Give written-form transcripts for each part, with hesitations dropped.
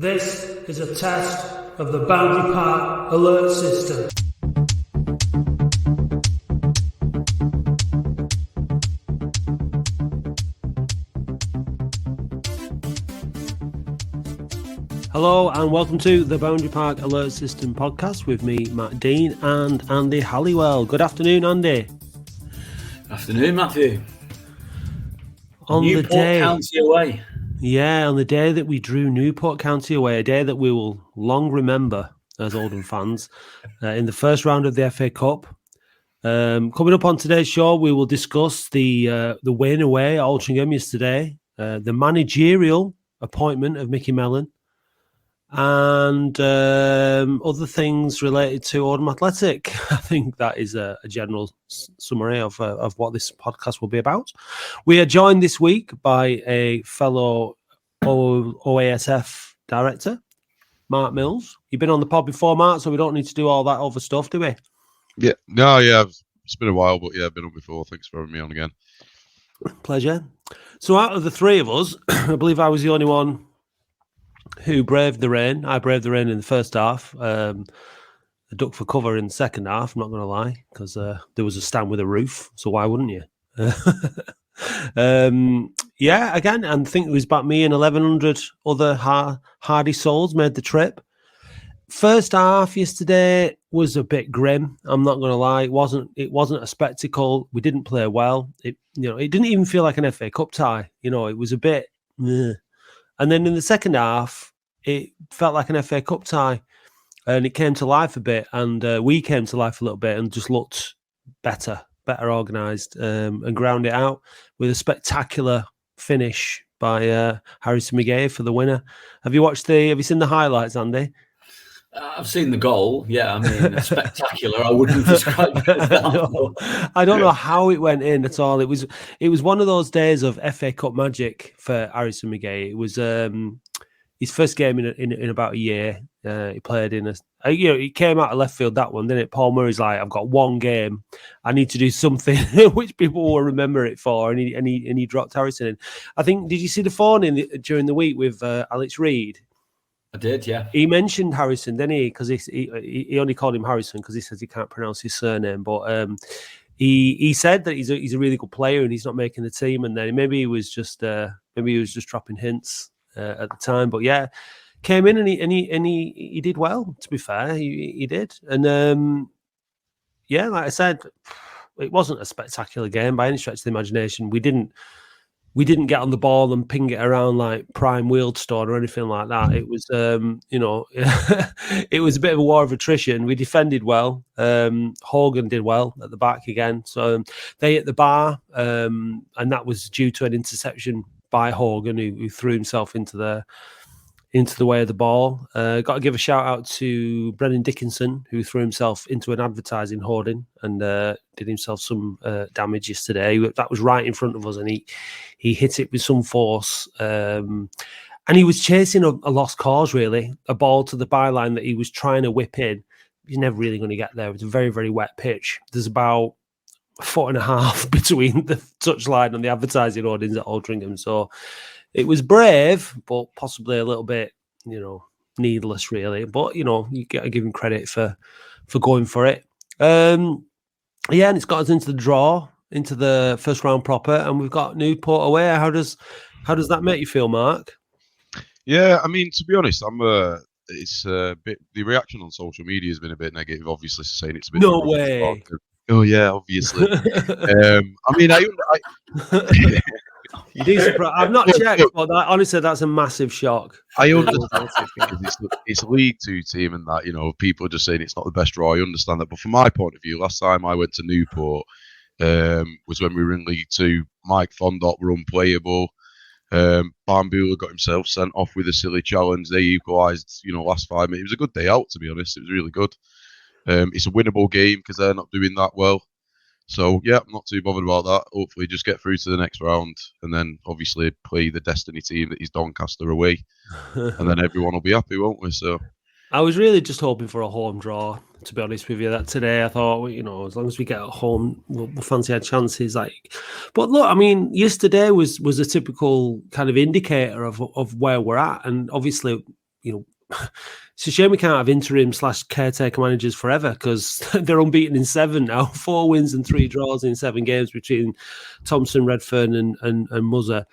This is a test of the boundary part alert system. Hello and welcome to the Boundary Park Alert System podcast with me, Matt Dean, and Andy Halliwell. Good afternoon, Andy. Afternoon, Matthew. On Newport the day, County away. Yeah, on the day that we drew Newport County away, a day that we will long remember as Oldham fans, in the first round of the FA Cup. Coming up on today's show, we will discuss the win away at Altrincham yesterday, the managerial appointment of Micky Mellon, and other things related to Oldham Athletic. I think that is a general summary of what this podcast will be about. We are joined this week by a fellow OASF director, Mark Mills. You've been on the pod before, Mark, so we don't need to do all that other stuff, do we? Yeah, no, yeah, it's been a while, but yeah, I've been on before. Thanks for having me on again. Pleasure. So out of the three of us, I believe I was the only one who braved the rain. I braved the rain in the first half. I ducked for cover in the second half, I'm not going to lie, because there was a stand with a roof, so why wouldn't you? Yeah, again, and I think it was about me and 1,100 other hardy souls made the trip. First half yesterday was a bit grim. I'm not going to lie. It wasn't a spectacle. We didn't play well. It didn't even feel like an FA Cup tie. It was a bit. Meh. And then in the second half, it felt like an FA Cup tie, and it came to life a bit. And we came to life a little bit and just looked better organised, and ground it out with a spectacular finish by Harrison McGee for the winner. Have you seen the highlights, Andy? I've seen the goal. Yeah, I mean, spectacular. I wouldn't describe it as that. No, I don't know how it went in at all. It was one of those days of FA Cup magic for Harrison McGee. It was his first game in about a year. He played in he came out of left field, that one, didn't it? Paul Murray's like, I've got one game, I need to do something which people will remember it for, and he dropped Harrison in. I think, did you see the phone during the week with Alex Reid? I did, yeah. He mentioned Harrison, didn't he? Because he only called him Harrison because he says he can't pronounce his surname. But he said that he's a really good player and he's not making the team. And then maybe he was just dropping hints at the time. But yeah, came in and he did well. To be fair, he did. And yeah, like I said, it wasn't a spectacular game by any stretch of the imagination. We didn't get on the ball and ping it around like prime Wealdstone or anything like that. It was, it was a bit of a war of attrition. We defended well. Hogan did well at the back again. So they hit the bar, and that was due to an interception by Hogan, who threw himself into the way of the ball. Got to give a shout out to Brennan Dickinson, who threw himself into an advertising hoarding and did himself some damage yesterday. That was right in front of us, and he hit it with some force. And he was chasing a lost cause, really, a ball to the byline that he was trying to whip in. He's never really going to get there. It's a very, very wet pitch. There's about 1.5 feet between the touchline and the advertising hoardings at Altrincham. So it was brave, but possibly a little bit, needless, really. But, you got to give him credit for going for it. Yeah, and it's got us into the draw, into the first round proper, and we've got Newport away. How does that make you feel, Mark? Yeah, I mean, to be honest, it's a bit. The reaction on social media has been a bit negative. Obviously, saying it's a bit. No way. Oh yeah, obviously. I mean, I You do surprise. I've not checked, but honestly, that's a massive shock. I understand it's a League Two team, and that people are just saying it's not the best draw. I understand that, but from my point of view, last time I went to Newport was when we were in League Two. Mike Fondop were unplayable. Bambula got himself sent off with a silly challenge. They equalised, last 5 minutes. It was a good day out, to be honest. It was really good. It's a winnable game because they're not doing that well. So, yeah, I'm not too bothered about that. Hopefully just get through to the next round and then obviously play the Destiny team that is Doncaster away. And then everyone will be happy, won't we? So I was really just hoping for a home draw, to be honest with you. That today I thought, as long as we get at home, we'll fancy our chances. But look, I mean, yesterday was a typical kind of indicator of where we're at. And obviously it's a shame we can't have interim/caretaker managers forever, because they're unbeaten in 7 now, 4 wins and 3 draws in 7 games between Thompson, Redfern, and Muzza.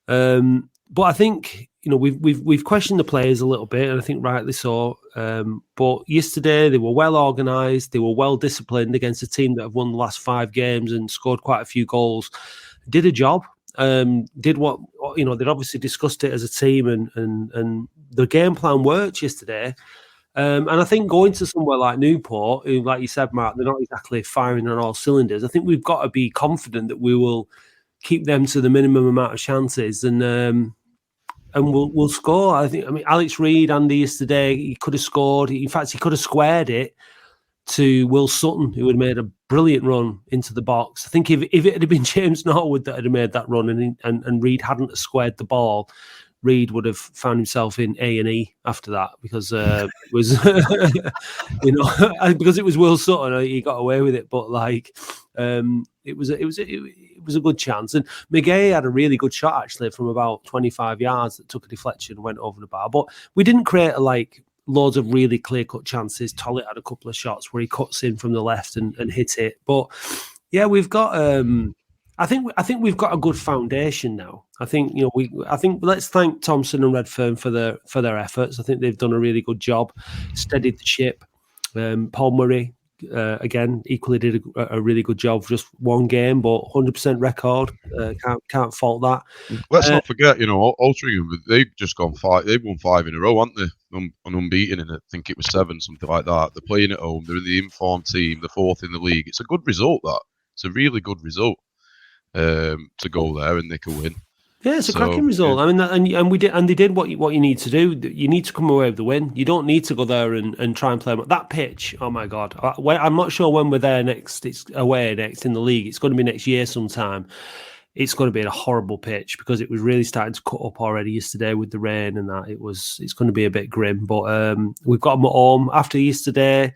But I think we've questioned the players a little bit, and I think rightly so. But yesterday they were well organised, they were well disciplined against a team that have won the last 5 games and scored quite a few goals. Did a job. Did what they'd obviously discussed it as a team, and the game plan worked yesterday. And I think going to somewhere like Newport, who, like you said, Mark, they're not exactly firing on all cylinders. I think we've got to be confident that we will keep them to the minimum amount of chances, and we'll score. I mean, Alex Reid, Andy, yesterday, he could have scored. In fact, he could have squared it to Will Sutton, who had made a brilliant run into the box. I think if it had been James Norwood that had made that run and Reid hadn't squared the ball, Reid would have found himself in A&E after that, because it was, because it was Will Sutton, he got away with it. But it was a good chance, and McGay had a really good shot actually from about 25 yards that took a deflection and went over the bar. But we didn't create loads of really clear-cut chances. Tollett had a couple of shots where he cuts in from the left and hit it. But yeah, we've got. I think we've got a good foundation now. I think let's thank Thompson and Redfern for their efforts. I think they've done a really good job, steadied the ship. Paul Murray again equally did a really good job. Just 1 game, but 100% record. Can't fault that. Let's not forget, Altrincham, they've just gone 5. They've won 5 in a row, haven't they? Unbeaten in it. I think it was 7, something like that. They're playing at home. They're the informed team. They're 4th in the league. It's a good result. That it's a really good result to go there and they can win. Yeah, it's a cracking result. Yeah. I mean, and they did what you need to do. You need to come away with the win. You don't need to go there and try and play that pitch. Oh my God, I'm not sure when we're there next. It's away next in the league. It's going to be next year sometime. It's going to be a horrible pitch, because it was really starting to cut up already yesterday with the rain and that. It's going to be a bit grim. But we've got them at home after yesterday.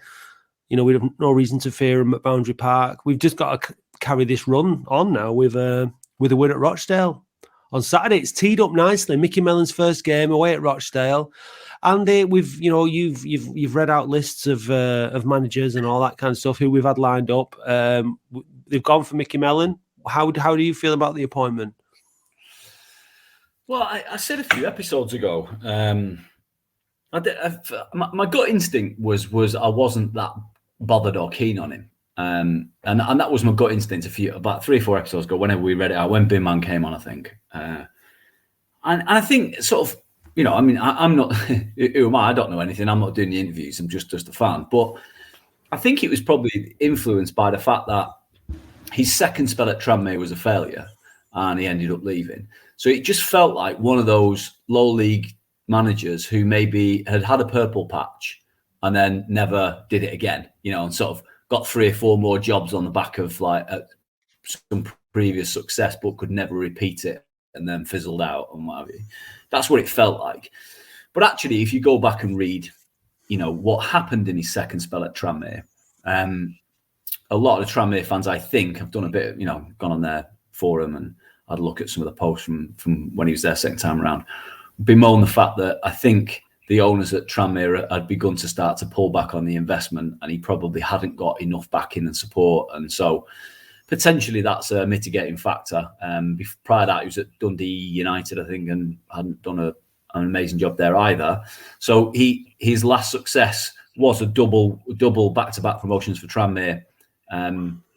We have no reason to fear them at Boundary Park. We've just got to carry this run on now with a win at Rochdale. On Saturday, it's teed up nicely. Micky Mellon's first game away at Rochdale, and you've read out lists of managers and all that kind of stuff who we've had lined up. They've gone for Micky Mellon. How do you feel about the appointment? Well, I said a few episodes ago. My gut instinct was I wasn't that bothered or keen on him. And that was my gut instinct about 3 or 4 episodes ago, whenever we read it out, when Bin Man came on, I think. And I think sort of, I'm not, who am I? I don't know anything. I'm not doing the interviews. I'm just a fan. But I think it was probably influenced by the fact that his second spell at Tranmere was a failure and he ended up leaving. So it just felt like one of those low league managers who maybe had a purple patch and then never did it again, and sort of got 3 or 4 more jobs on the back of some previous success, but could never repeat it and then fizzled out and what have you. That's what it felt like. But actually, if you go back and read, what happened in his second spell at Tranmere, a lot of the Tranmere fans, I think, have done a bit, gone on their forum and had a look at some of the posts from when he was there second time around, bemoan the fact that I think the owners at Tranmere had begun to start to pull back on the investment, and he probably hadn't got enough backing and support. And so potentially that's a mitigating factor. Prior to that, he was at Dundee United, I think, and hadn't done an amazing job there either. So his last success was a double back-to-back promotions for Tranmere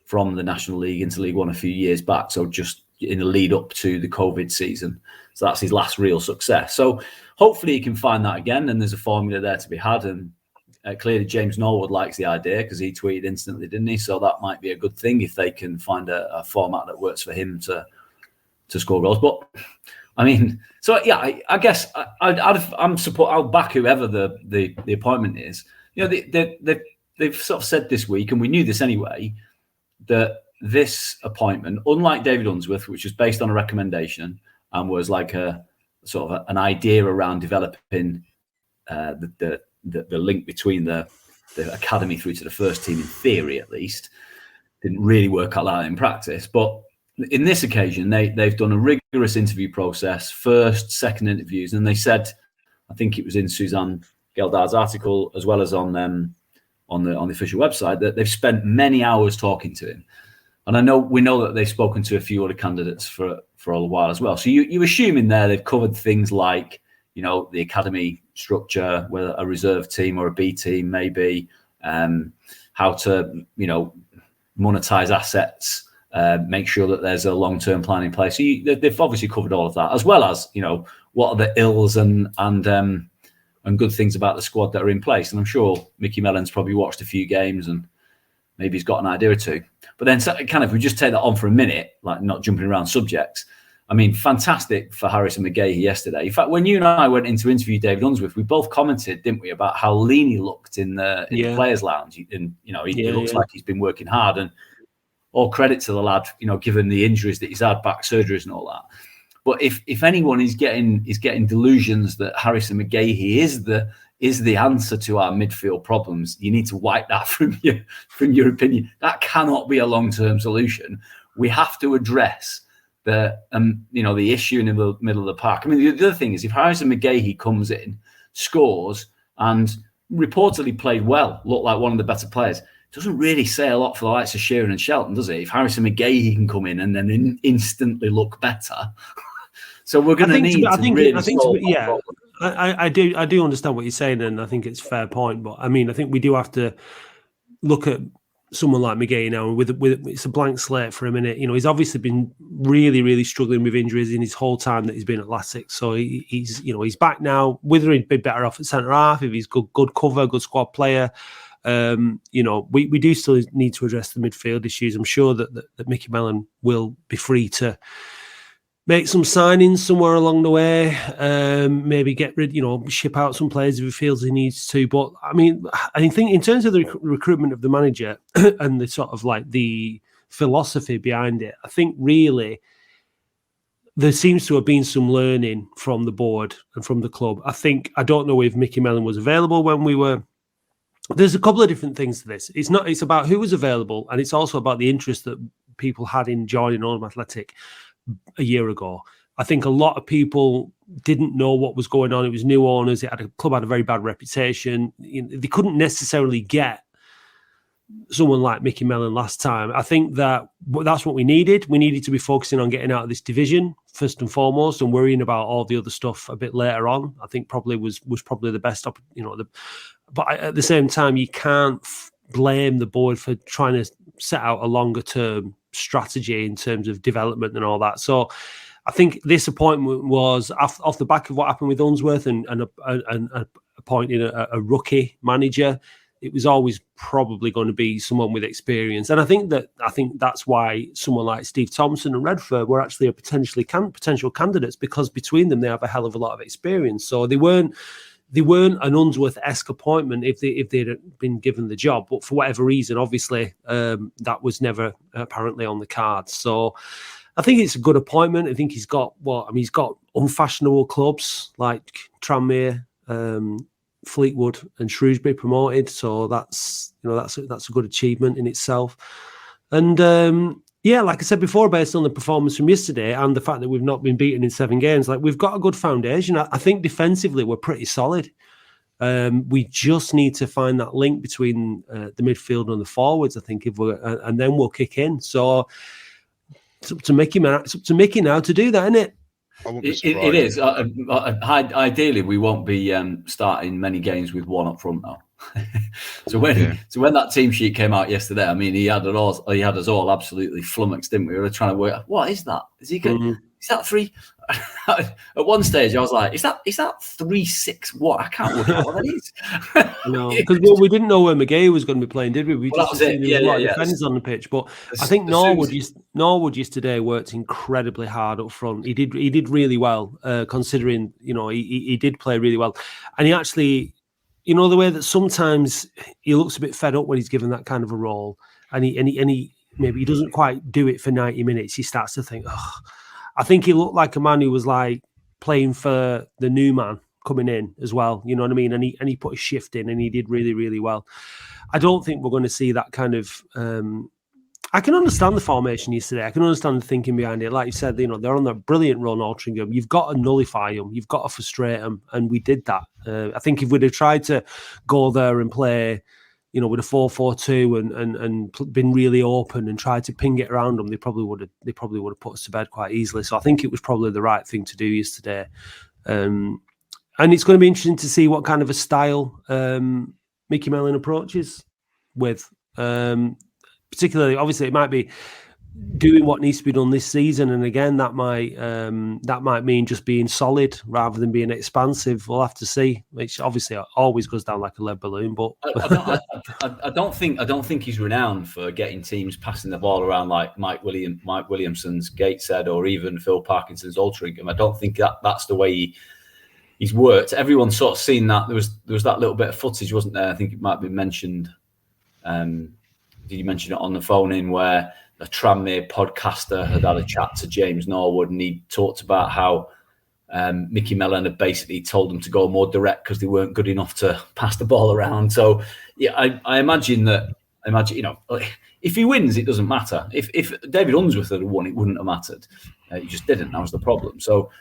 from the National League into League One a few years back. So just in the lead up to the COVID season. So that's his last real success. So hopefully he can find that again, and there's a formula there to be had. And clearly James Norwood likes the idea, because he tweeted instantly, didn't he? So that might be a good thing if they can find a format that works for him to score goals. But I mean, so yeah, I guess I'll back whoever the appointment is. They've sort of said this week, and we knew this anyway, that this appointment, unlike David Unsworth, which was based on a recommendation and was like a sort of an idea around developing the link between the academy through to the first team, in theory at least, didn't really work out that in practice. But in this occasion, they've done a rigorous interview process, first, second interviews, and they said I think it was in Suzanne Geldard's article, as well as on the official website, that they've spent many hours talking to him. And we know that they've spoken to a few other candidates for a while as well. So you assume in there they've covered things like, the academy structure, whether a reserve team or a B team maybe, how to, monetize assets, make sure that there's a long-term plan in place. So they've obviously covered all of that, as well as, what are the ills and good things about the squad that are in place. And I'm sure Micky Mellon's probably watched a few games and maybe he's got an idea or two. But then kind of, we just take that on for a minute, like not jumping around subjects. I mean, fantastic for Harrison McGahey yesterday. In fact, when you and I went in to interview David Unsworth, we both commented, didn't we, about how lean he looked in the players' lounge. And, he looks like he's been working hard, and all credit to the lad, given the injuries that he's had, back surgeries and all that. But if anyone is getting delusions that Harrison McGahey is the answer to our midfield problems, you need to wipe that from your opinion. That cannot be a long-term solution. We have to address the issue in the middle of the park. I mean, the other thing is, if Harrison McGahey comes in, scores, and reportedly played well, looked like one of the better players, doesn't really say a lot for the likes of Sheeran and Shelton, does it? If Harrison McGahey can come in and then instantly look better. So we're going to need to I do understand what you're saying, and I think it's a fair point. But I mean, I think we do have to look at someone like McGahey now with it's a blank slate for a minute. He's obviously been really, really struggling with injuries in his whole time that he's been at Latics. So he's back now. Whether he'd be better off at centre half if he's good cover, good squad player. We do still need to address the midfield issues. I'm sure that Micky Mellon will be free to make some signings somewhere along the way, maybe get rid, ship out some players if he feels he needs to. But I mean, I think in terms of the recruitment of the manager and the sort of like the philosophy behind it, I think really there seems to have been some learning from the board and from the club. I don't know if Micky Mellon was available when we were. There's a couple of different things to this. It's about who was available, and it's also about the interest that people had in joining Oldham Athletic a year ago. I think a lot of people didn't know what was going on. It was new owners. Club had a very bad reputation. They couldn't necessarily get someone like Micky Mellon last time. I think that's what we needed. We needed to be focusing on getting out of this division first and foremost, and worrying about all the other stuff a bit later on. I think probably was probably the best. But at the same time, you can't blame the board for trying to set out a longer term strategy in terms of development and all that. So I think this appointment was off the back of what happened with Unsworth and appointing a rookie manager. It was always probably going to be someone with experience, and I think that's why someone like Steve Thompson and Redford were actually potential candidates, because between them they have a hell of a lot of experience. So they weren't an Unsworth-esque appointment if they'd been given the job, but for whatever reason, obviously, that was never apparently on the cards. So I think it's a good appointment. I think he's got unfashionable clubs like Tranmere, Fleetwood, and Shrewsbury promoted. So that's a good achievement in itself. And like I said before, based on the performance from yesterday and the fact that we've not been beaten in 7 games, like we've got a good foundation. I think defensively we're pretty solid. We just need to find that link between the midfield and the forwards. I think and then we'll kick in. So it's up to Micky now to do that, isn't it? It is. Ideally, we won't be starting many games with one up front now. So when that team sheet came out yesterday, I mean, he had us all absolutely flummoxed, didn't we? We were trying to work out, what is that? Is he good? Is that 3? At one stage, I was like, is that 3-6? What? I can't work out what that is. No, because we didn't know where McGahey was going to be playing, did we? We just assumed there was a lot of defenders on the pitch. But I think Norwood yesterday worked incredibly hard up front. He did really well, considering he did play really well, and he actually. The way that sometimes he looks a bit fed up when he's given that kind of a role, and he maybe he doesn't quite do it for 90 minutes. He starts to think, I think he looked like a man who was like playing for the new man coming in as well. You know what I mean? And he put a shift in, and he did really, really well. I don't think we're going to see that kind of. I can understand the formation yesterday. I can understand the thinking behind it. Like you said, they're on that brilliant run, Altrincham. You've got to nullify them. You've got to frustrate them. And we did that. I think if we'd have tried to go there and play, with a 4-4-2 and been really open and tried to ping it around them, they probably would have put us to bed quite easily. So I think it was probably the right thing to do yesterday. And it's going to be interesting to see what kind of a style Micky Mellon approaches with. Particularly, obviously, it might be doing what needs to be done this season, and again, that might mean just being solid rather than being expansive. We'll have to see. Which obviously always goes down like a lead balloon. But I don't think he's renowned for getting teams passing the ball around like Mike Williamson's Gateshead or even Phil Parkinson's Altrincham. I don't think that's the way he's worked. Everyone's sort of seen that. There was that little bit of footage, wasn't there? I think it might have been mentioned. Did you mention it on the phone in where a Tranmere podcaster had a chat to James Norwood, and he talked about how Micky Mellon had basically told them to go more direct because they weren't good enough to pass the ball around. So yeah, I imagine if he wins, it doesn't matter. If David Unsworth had won, it wouldn't have mattered. He just didn't. That was the problem. So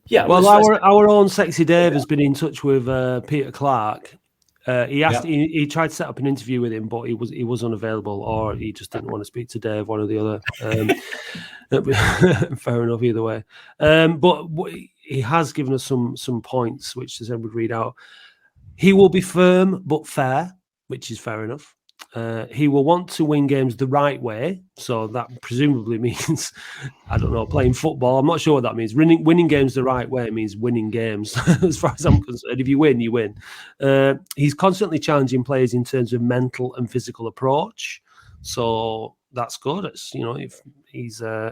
yeah. Well, our own Sexy Dave has been in touch with Peter Clark. He asked. Yeah. He tried to set up an interview with him, but he was unavailable, or he just didn't want to speak to Dave. One or the other. Fair enough, either way. But he has given us some points, which as I would read out. He will be firm but fair, which is fair enough. He will want to win games the right way, so that presumably means, I don't know, playing football. I'm not sure what that means. Winning games the right way means winning games, as far as I'm concerned. If you win, you win. He's constantly challenging players in terms of mental and physical approach, so that's good. It's if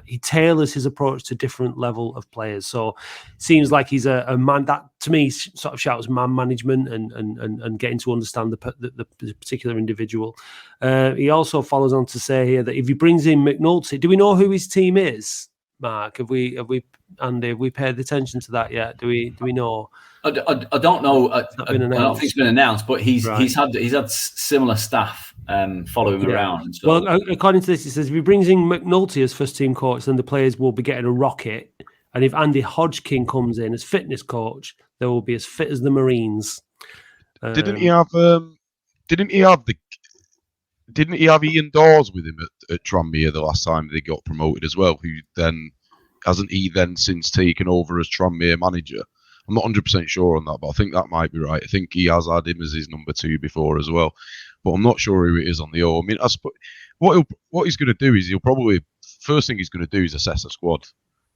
he tailors his approach to different level of players. So it seems like he's a man that to me sort of shouts man management and getting to understand the particular individual. He also follows on to say here that if he brings in McNulty, do we know who his team is, Mark? Have we Andy, have we paid attention to that yet? Do we know? I don't know. I don't think it's been announced, but he's had similar staff follow him around. So. Well, according to this, it says if he brings in McNulty as first team coach, then the players will be getting a rocket. And if Andy Hodgkin comes in as fitness coach, they will be as fit as the Marines. Didn't he have Ian Dawes with him at Tranmere the last time they got promoted as well? Who then hasn't he then since taken over as Tranmere manager? I'm not 100% sure on that, but I think that might be right. I think he has had him as his number 2 before as well, but I'm not sure who it is on the O. I mean, what he's going to do is first thing he's going to do is assess a squad.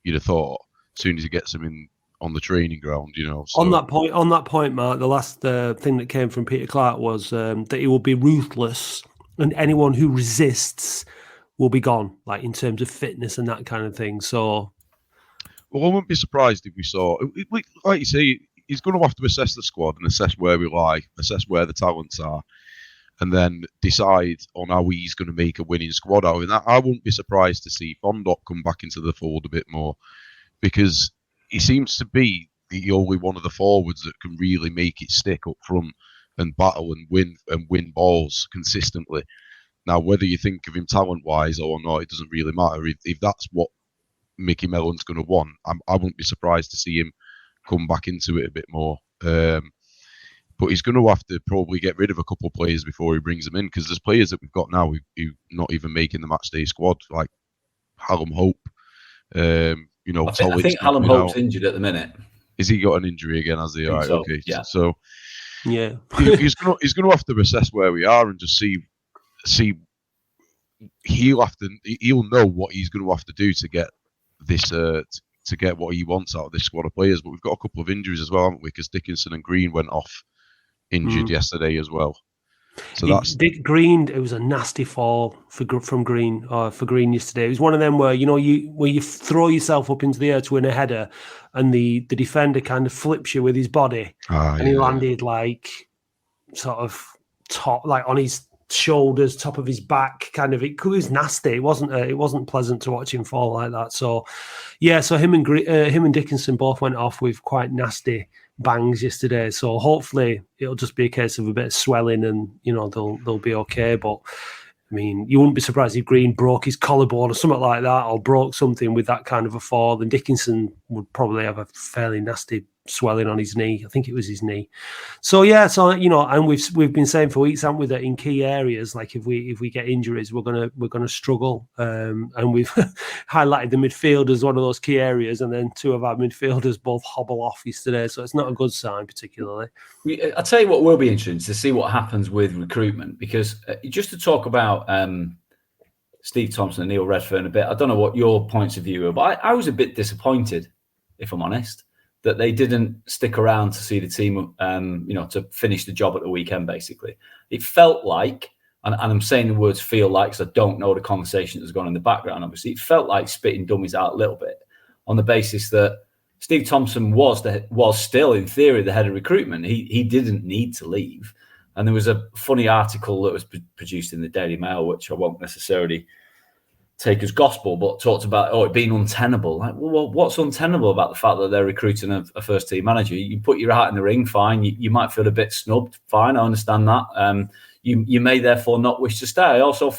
You'd have thought as soon as he gets them in on the training ground, So. On that point, Mark, the last thing that came from Peter Clark was that he will be ruthless, and anyone who resists will be gone, like in terms of fitness and that kind of thing. So. Well, I wouldn't be surprised if we saw, like you say, he's going to have to assess the squad and assess where we lie, assess where the talents are, and then decide on how he's going to make a winning squad out of it. I wouldn't be surprised to see Fondop come back into the fold a bit more, because he seems to be the only one of the forwards that can really make it stick up front and battle and win balls consistently. Now, whether you think of him talent-wise or not, it doesn't really matter. If that's what Micky Mellon's going to want, I wouldn't be surprised to see him come back into it a bit more. But he's going to have to probably get rid of a couple of players before he brings them in, because there's players that we've got now who not even making the matchday squad, like Hallam Hope. I think Hallam Hope's injured at the minute. Has he got an injury again? Has he? All right, so, okay. Yeah. So yeah, he's going to have to assess where we are and just see. He'll know what he's going to have to do to get this to get what he wants out of this squad of players. But we've got a couple of injuries as well, haven't we? Because Dickinson and Green went off injured yesterday as well. So that's Green. It was a nasty fall from Green for Green yesterday. It was one of them where you throw yourself up into the air to win a header, and the defender kind of flips you with his body, and he landed like sort of top, like on his shoulders, top of his back, kind of. It was nasty. It wasn't pleasant to watch him fall like that. So yeah, so him and Dickinson both went off with quite nasty bangs yesterday. So hopefully it'll just be a case of a bit of swelling, and they'll be okay. But I mean, you wouldn't be surprised if Green broke his collarbone or something like that, or broke something with that kind of a fall. And Dickinson would probably have a fairly nasty swelling on his knee. I think it was his knee. So yeah, so and we've been saying for weeks, haven't we, that in key areas, like if we get injuries, we're gonna struggle. And we've highlighted the midfield as one of those key areas, and then 2 of our midfielders both hobble off yesterday. So it's not a good sign, particularly. I'll tell you what will be interesting to see what happens with recruitment, because just to talk about Steve Thompson and Neil Redfern a bit, I don't know what your points of view are, but I was a bit disappointed, if I'm honest, that they didn't stick around to see the team, to finish the job at the weekend, basically. It felt like, and I'm saying the words feel like, because I don't know the conversation that's gone in the background, obviously, it felt like spitting dummies out a little bit on the basis that Steve Thompson was still, in theory, the head of recruitment. He didn't need to leave. And there was a funny article that was produced in the Daily Mail, which I won't necessarily take as gospel, but talked about it being untenable. Like, well, what's untenable about the fact that they're recruiting a first-team manager? You put your hat in the ring, fine. You might feel a bit snubbed, fine. I understand that. You may therefore not wish to stay. I also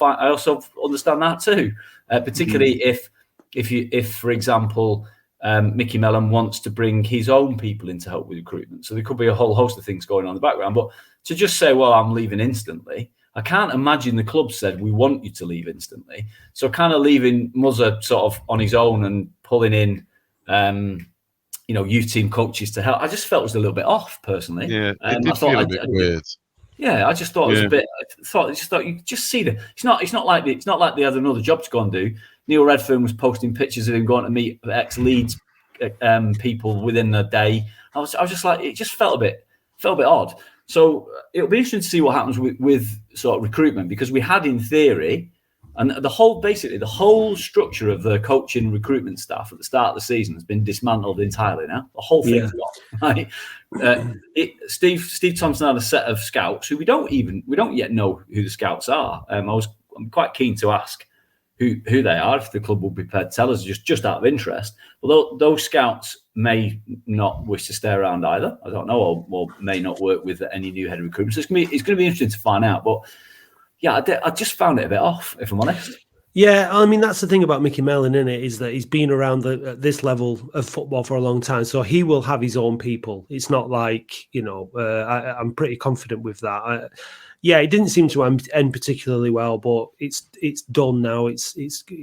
understand that too, particularly if for example, Micky Mellon wants to bring his own people in to help with recruitment. So there could be a whole host of things going on in the background. But to just say, well, I'm leaving instantly, I can't imagine the club said, we want you to leave instantly. So kind of leaving Muzza sort of on his own and pulling in, youth team coaches to help, I just felt it was a little bit off, personally. Yeah, it did feel a bit weird. Yeah, I just thought it was a bit. I just thought you just see it's not like they had another job to go and do. Neil Redfern was posting pictures of him going to meet ex-Leeds people within a day. I was just like, it just felt a bit odd. So it'll be interesting to see what happens with sort of recruitment, because we had, in theory, and the whole structure of the coaching recruitment staff at the start of the season has been dismantled entirely now. The whole thing's gone. Right? Steve Thompson had a set of scouts who we don't yet know who the scouts are. I'm quite keen to ask who they are, if the club will be prepared to tell us, just out of interest. Although those scouts may not wish to stay around either, I don't know, or may not work with any new head of recruitment. So it's going to be interesting to find out. But yeah, I just found it a bit off, if I'm honest. Yeah, I mean, that's the thing about Micky Mellon, isn't it? Is that he's been around this level of football for a long time, so he will have his own people. It's not like, I'm pretty confident with that. It didn't seem to end particularly well, but it's done now. It's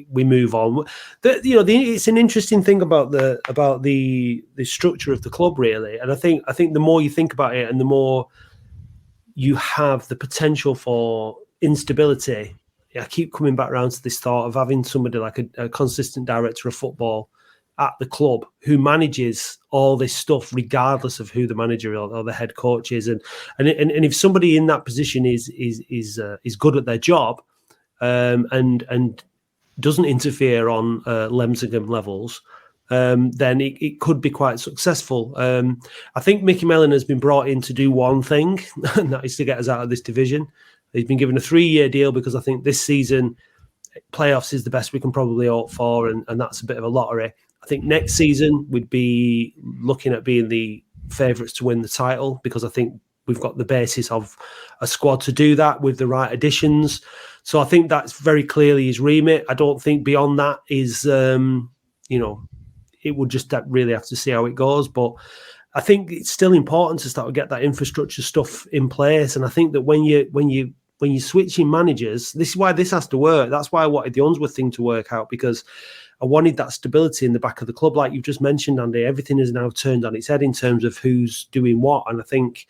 we move on. It's an interesting thing about the structure of the club, really. And I think the more you think about it, and the more you have the potential for instability. I keep coming back around to this thought of having somebody like a consistent director of football at the club who manages all this stuff regardless of who the manager or the head coach is, and if somebody in that position is good at their job, and doesn't interfere on Lemsingham levels, then it could be quite successful. I think Micky Mellon has been brought in to do one thing, and that is to get us out of this division. He's been given a 3-year deal because I think this season playoffs is the best we can probably hope for, and that's a bit of a lottery. I think next season we'd be looking at being the favourites to win the title, because I think we've got the basis of a squad to do that with the right additions. So I think that's very clearly his remit. I don't think beyond that is, it would just really have to see how it goes. But I think it's still important to start to get that infrastructure stuff in place. And I think that when you're switching managers, this is why this has to work. That's why I wanted the Unsworth thing to work out, because I wanted that stability in the back of the club. Like you've just mentioned, Andy, everything is now turned on its head in terms of who's doing what. And I think,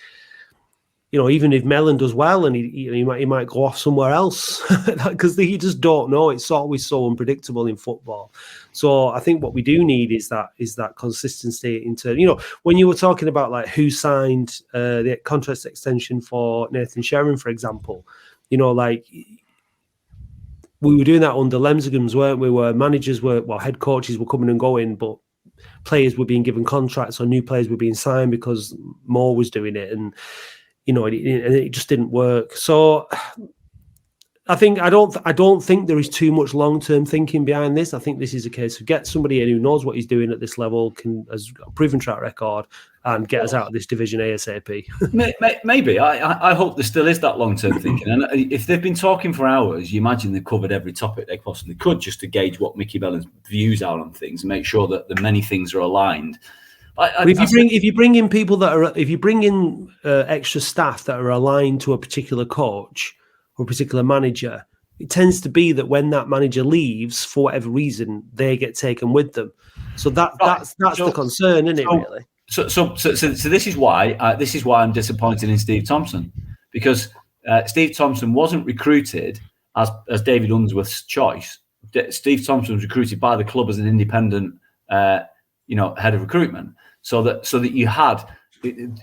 even if Mellon does well, and he might go off somewhere else, because you just don't know. It's always so unpredictable in football. So I think what we do need is that consistency into, when you were talking about like who signed the contract extension for Nathan Sherrin, for example, like we were doing that under Lemsingham's, weren't we? Where managers head coaches were coming and going, but players were being given contracts, or new players were being signed because Moore was doing it, and it just didn't work. So I don't think there is too much long-term thinking behind this. I think this is a case of get somebody in who knows what he's doing at this level, has got a proven track record, and get us out of this division ASAP. Maybe. I hope there still is that long-term thinking. And if they've been talking for hours, you imagine they've covered every topic they possibly could just to gauge what Micky Mellon's views are on things and make sure that the many things are aligned. If you bring in people that are, if you bring in extra staff that are aligned to a particular coach or a particular manager, it tends to be that when that manager leaves, for whatever reason, they get taken with them. So that's the concern, isn't it? Really. So this is why I'm disappointed in Steve Thompson, because Steve Thompson wasn't recruited as David Unsworth's choice. Steve Thompson was recruited by the club as an independent, head of recruitment. So that you had,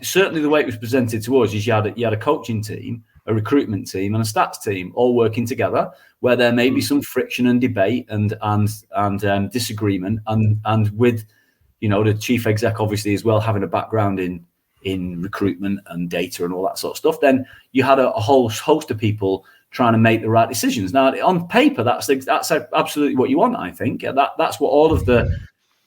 certainly the way it was presented to us is you had a coaching team, a recruitment team, and a stats team all working together, where there may be some friction and debate and disagreement, and with the chief exec obviously as well having a background in recruitment and data and all that sort of stuff. Then you had a whole host of people trying to make the right decisions. Now on paper, that's absolutely what you want. I think that's what all of the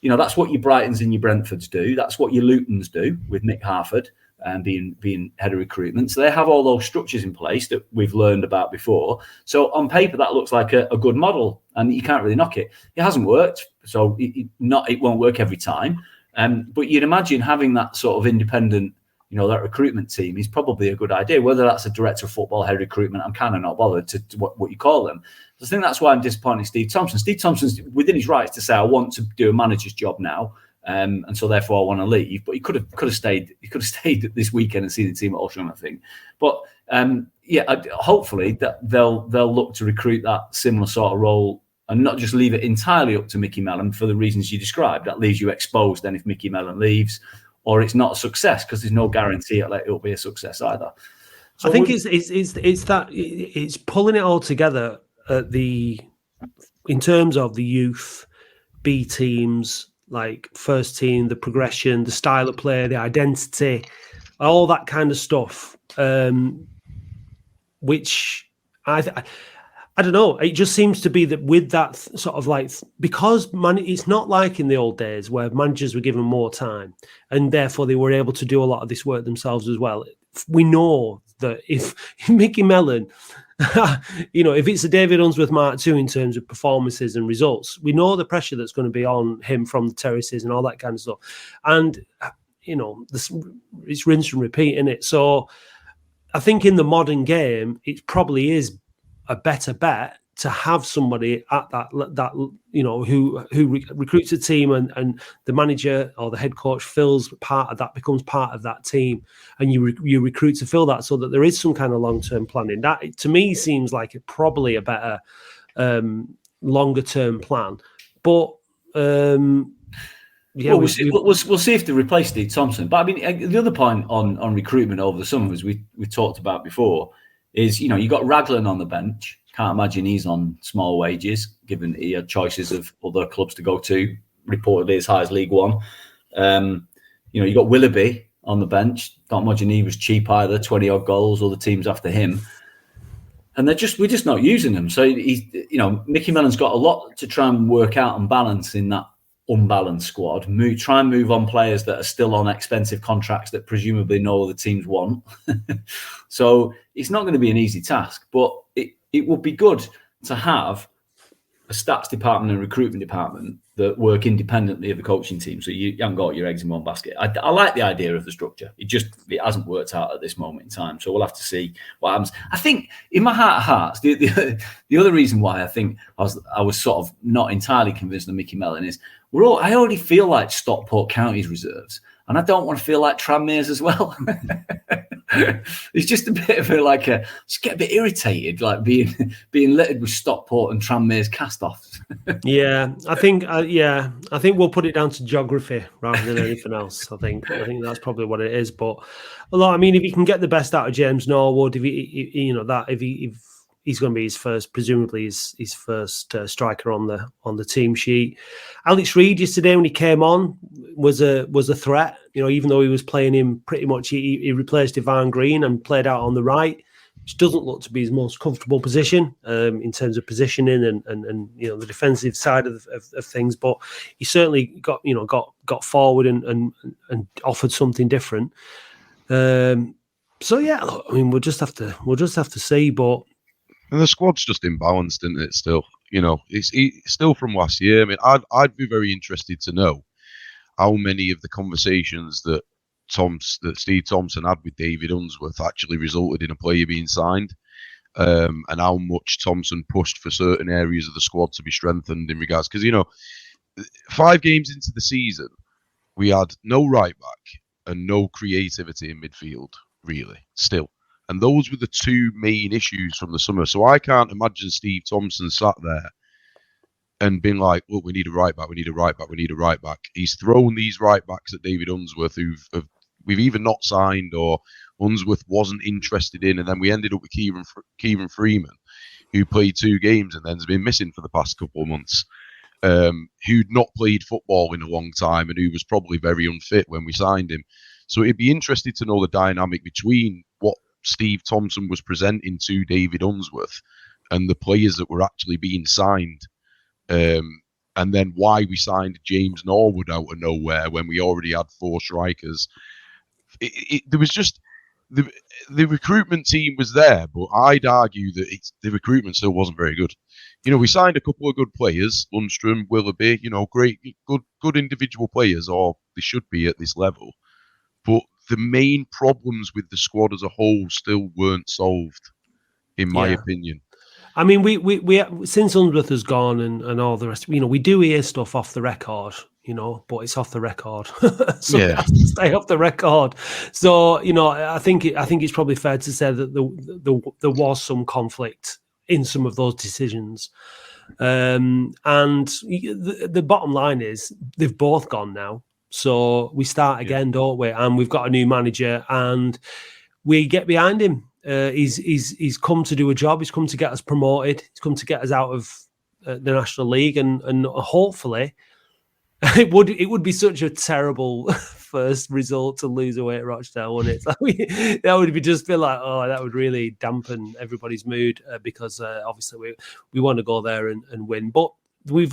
that's what your Brightons and your Brentfords do. That's what your Lutons do with Mick Harford and being head of recruitment. So they have all those structures in place that we've learned about before. So on paper, that looks like a good model, and you can't really knock it. It hasn't worked, so it won't work every time. But you'd imagine having that sort of independent, that recruitment team is probably a good idea. Whether that's a director of football, head of recruitment, I'm kind of not bothered to what you call them. I think that's why I'm disappointed in Steve Thompson. Steve Thompson's within his rights to say, I want to do a manager's job now. And so therefore I want to leave. But he could have stayed. He could have stayed this weekend and seen the team at Oldham, I think. But hopefully that they'll look to recruit that similar sort of role and not just leave it entirely up to Micky Mellon for the reasons you described. That leaves you exposed then if Micky Mellon leaves, or it's not a success, because there's no guarantee it'll be a success either. So I think it's pulling it all together in terms of the youth, B teams, like first team, the progression, the style of play, the identity, all that kind of stuff. Which I don't know. It just seems to be that with that sort of because it's not like in the old days where managers were given more time and therefore they were able to do a lot of this work themselves as well. We know that if Micky Mellon, if it's a David Unsworth Mark II in terms of performances and results, we know the pressure that's going to be on him from the terraces and all that kind of stuff. And, it's rinse and repeat, isn't it? So I think in the modern game, it probably is a better bet to have somebody at that who recruits a team and the manager or the head coach fills part of that, becomes part of that team, and you recruit to fill that so that there is some kind of long-term planning. That to me seems like probably a better longer-term plan. But we'll see if they replace Steve Thompson. But I mean, the other point on recruitment over the summer, as we talked about before, is you got Raglan on the bench. Can't imagine he's on small wages, given he had choices of other clubs to go to, reportedly as high as League One. You got Willoughby on the bench. Can't imagine he was cheap either. 20-odd goals, all the teams after him, and we're just not using them. So Micky Mellon's got a lot to try and work out and balance in that unbalanced squad. Try and move on players that are still on expensive contracts that presumably no other teams want. So it's not going to be an easy task, but it would be good to have a stats department and recruitment department that work independently of the coaching team, so you haven't got your eggs in one basket. I like the idea of the structure. It hasn't worked out at this moment in time, so we'll have to see what happens. I think in my heart of hearts, the other reason why I think I was sort of not entirely convinced of Micky Mellon is I already feel like Stockport County's reserves, and I don't want to feel like Tranmere's as well. It's just a bit of just get a bit irritated, like being littered with Stockport and Tranmere's cast-offs. Yeah, I think we'll put it down to geography rather than anything else. I think that's probably what it is. But if he can get the best out of James Norwood, if he's going to be presumably his first striker on the team sheet. Alex Reid yesterday when he came on was a threat. Even though he was playing him pretty much, he replaced Ivan Green and played out on the right. which doesn't look to be his most comfortable position in terms of positioning and the defensive side of things. But he certainly got forward and offered something different. So yeah, look, I mean, we'll just have to see. But and the squad's just imbalanced, isn't it? Still, it's still from last year. I mean, I'd be very interested to know how many of the conversations that Steve Thompson had with David Unsworth actually resulted in a player being signed, and how much Thompson pushed for certain areas of the squad to be strengthened in regards. Because 5 games into the season, we had no right back and no creativity in midfield, really, still. And those were the 2 main issues from the summer. So I can't imagine Steve Thompson sat there and been like, look, we need a right back, we need a right back, we need a right back. He's thrown these right backs at David Unsworth we've either not signed or Unsworth wasn't interested in. And then we ended up with Kieran Freeman, who played 2 games and then's been missing for the past couple of months, who'd not played football in a long time and who was probably very unfit when we signed him. So it'd be interesting to know the dynamic between what Steve Thompson was presenting to David Unsworth and the players that were actually being signed. And then why we signed James Norwood out of nowhere when we already had 4 strikers. There was just the recruitment team was there, but I'd argue that the recruitment still wasn't very good. We signed a couple of good players, Lundstrom, Willoughby, great, good individual players, or they should be at this level. But the main problems with the squad as a whole still weren't solved, in my opinion. I mean, we since Unsworth has gone and all the rest, we do hear stuff off the record, but it's off the record, so it has to stay off the record. So I think it's probably fair to say that there was some conflict in some of those decisions, and the bottom line is they've both gone now. So we start again, don't we? And we've got a new manager, and we get behind him. He's come to do a job. He's come to get us promoted. He's come to get us out of the National League, and hopefully, it would be such a terrible first result to lose away at Rochdale, wouldn't it? That would just feel like, that would really dampen everybody's mood because obviously we want to go there and win, but. I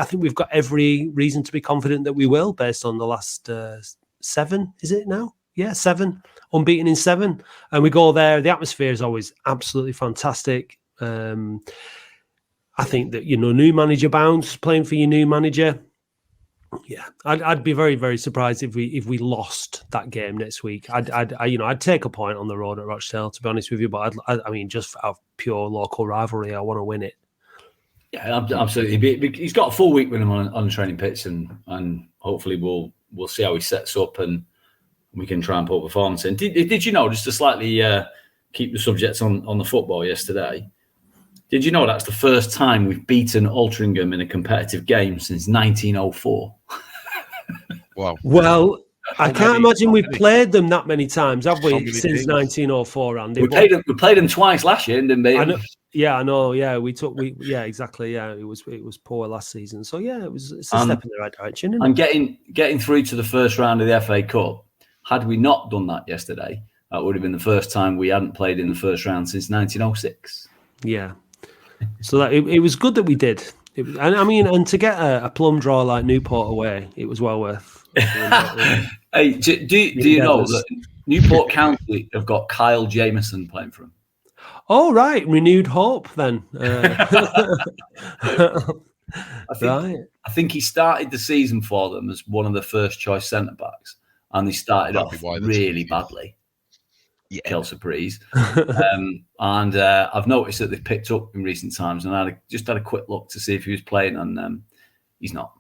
think we've got every reason to be confident that we will, based on the last 7. Is it now? Yeah, 7. Unbeaten in 7, and we go there. The atmosphere is always absolutely fantastic. I think that new manager bounce, playing for your new manager. Yeah, I'd be very, very surprised if we lost that game next week. I'd take a point on the road at Rochdale, to be honest with you. But I mean, just out of pure local rivalry, I want to win it. Yeah, absolutely. He's got a full week with him on the training pitch, and hopefully we'll see how he sets up and we can try and put performance in. Did you know, just to slightly keep the subjects on the football yesterday, did you know that's the first time we've beaten Altrincham in a competitive game since 1904? Wow. Well, I can't imagine we've played them that many times, have we, since 1904, Andy? We played them twice last year and didn't beat them. Yeah, I know. Yeah, exactly. Yeah, it was poor last season. So yeah, it's a step in the right direction. Isn't it? Getting through to the first round of the FA Cup. Had we not done that yesterday, that would have been the first time we hadn't played in the first round since 1906. Yeah. So it was good that we did. And to get a plum draw like Newport away, it was well worth. Hey, do you know that Newport County have got Kyle Jameson playing for them? Oh, right. Renewed hope then. I think he started the season for them as one of the first choice centre-backs, and they started off really badly. Yeah. Quelle surprise. And I've noticed that they've picked up in recent times, and I just had a quick look to see if he was playing, and he's not.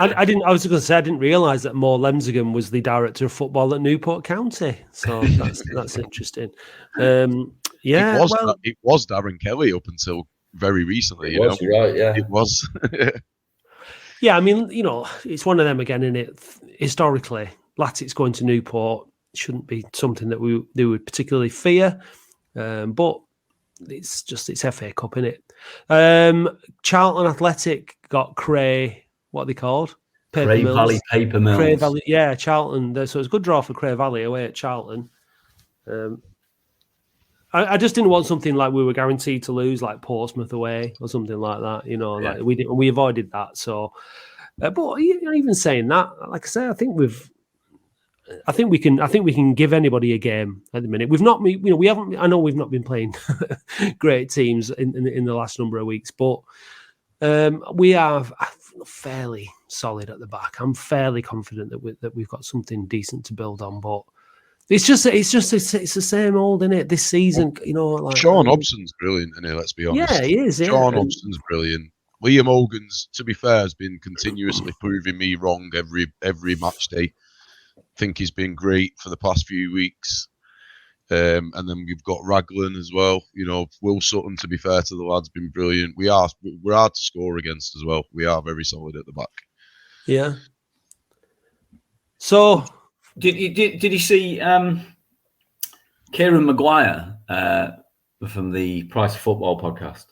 I didn't realise that Mo Lemsingham was the director of football at Newport County. So that's interesting. Yeah, it was Darren Kelly up until very recently. Right? Yeah, it was. Yeah, I mean, it's one of them again, isn't it? Historically, Latics going to Newport shouldn't be something that they would particularly fear, but it's FA Cup, isn't it? Charlton Athletic got Cray. What are they called? Cray Valley Paper Mills. Cray Valley, yeah, Charlton. So it's a good draw for Cray Valley away at Charlton. I just didn't want something like we were guaranteed to lose, like Portsmouth away or something like that. Like we avoided that. So, but even saying that, like I say, I think we can give anybody a game at the minute. We've not, we haven't. I know we've not been playing great teams in the last number of weeks, but we are fairly solid at the back. I'm fairly confident that we've got something decent to build on, but. It's the same old, isn't it? This season, like Sean Hobson's brilliant, isn't he? Let's be honest. Yeah, he is. Sean Hobson's brilliant. Liam Hogan's, to be fair, has been continuously proving me wrong every match day. I think he's been great for the past few weeks. And then we've got Raglan as well. Will Sutton, to be fair to the lads, been brilliant. We're hard to score against as well. We are very solid at the back. Yeah. So. Did you see Kieran Maguire from the Price of Football podcast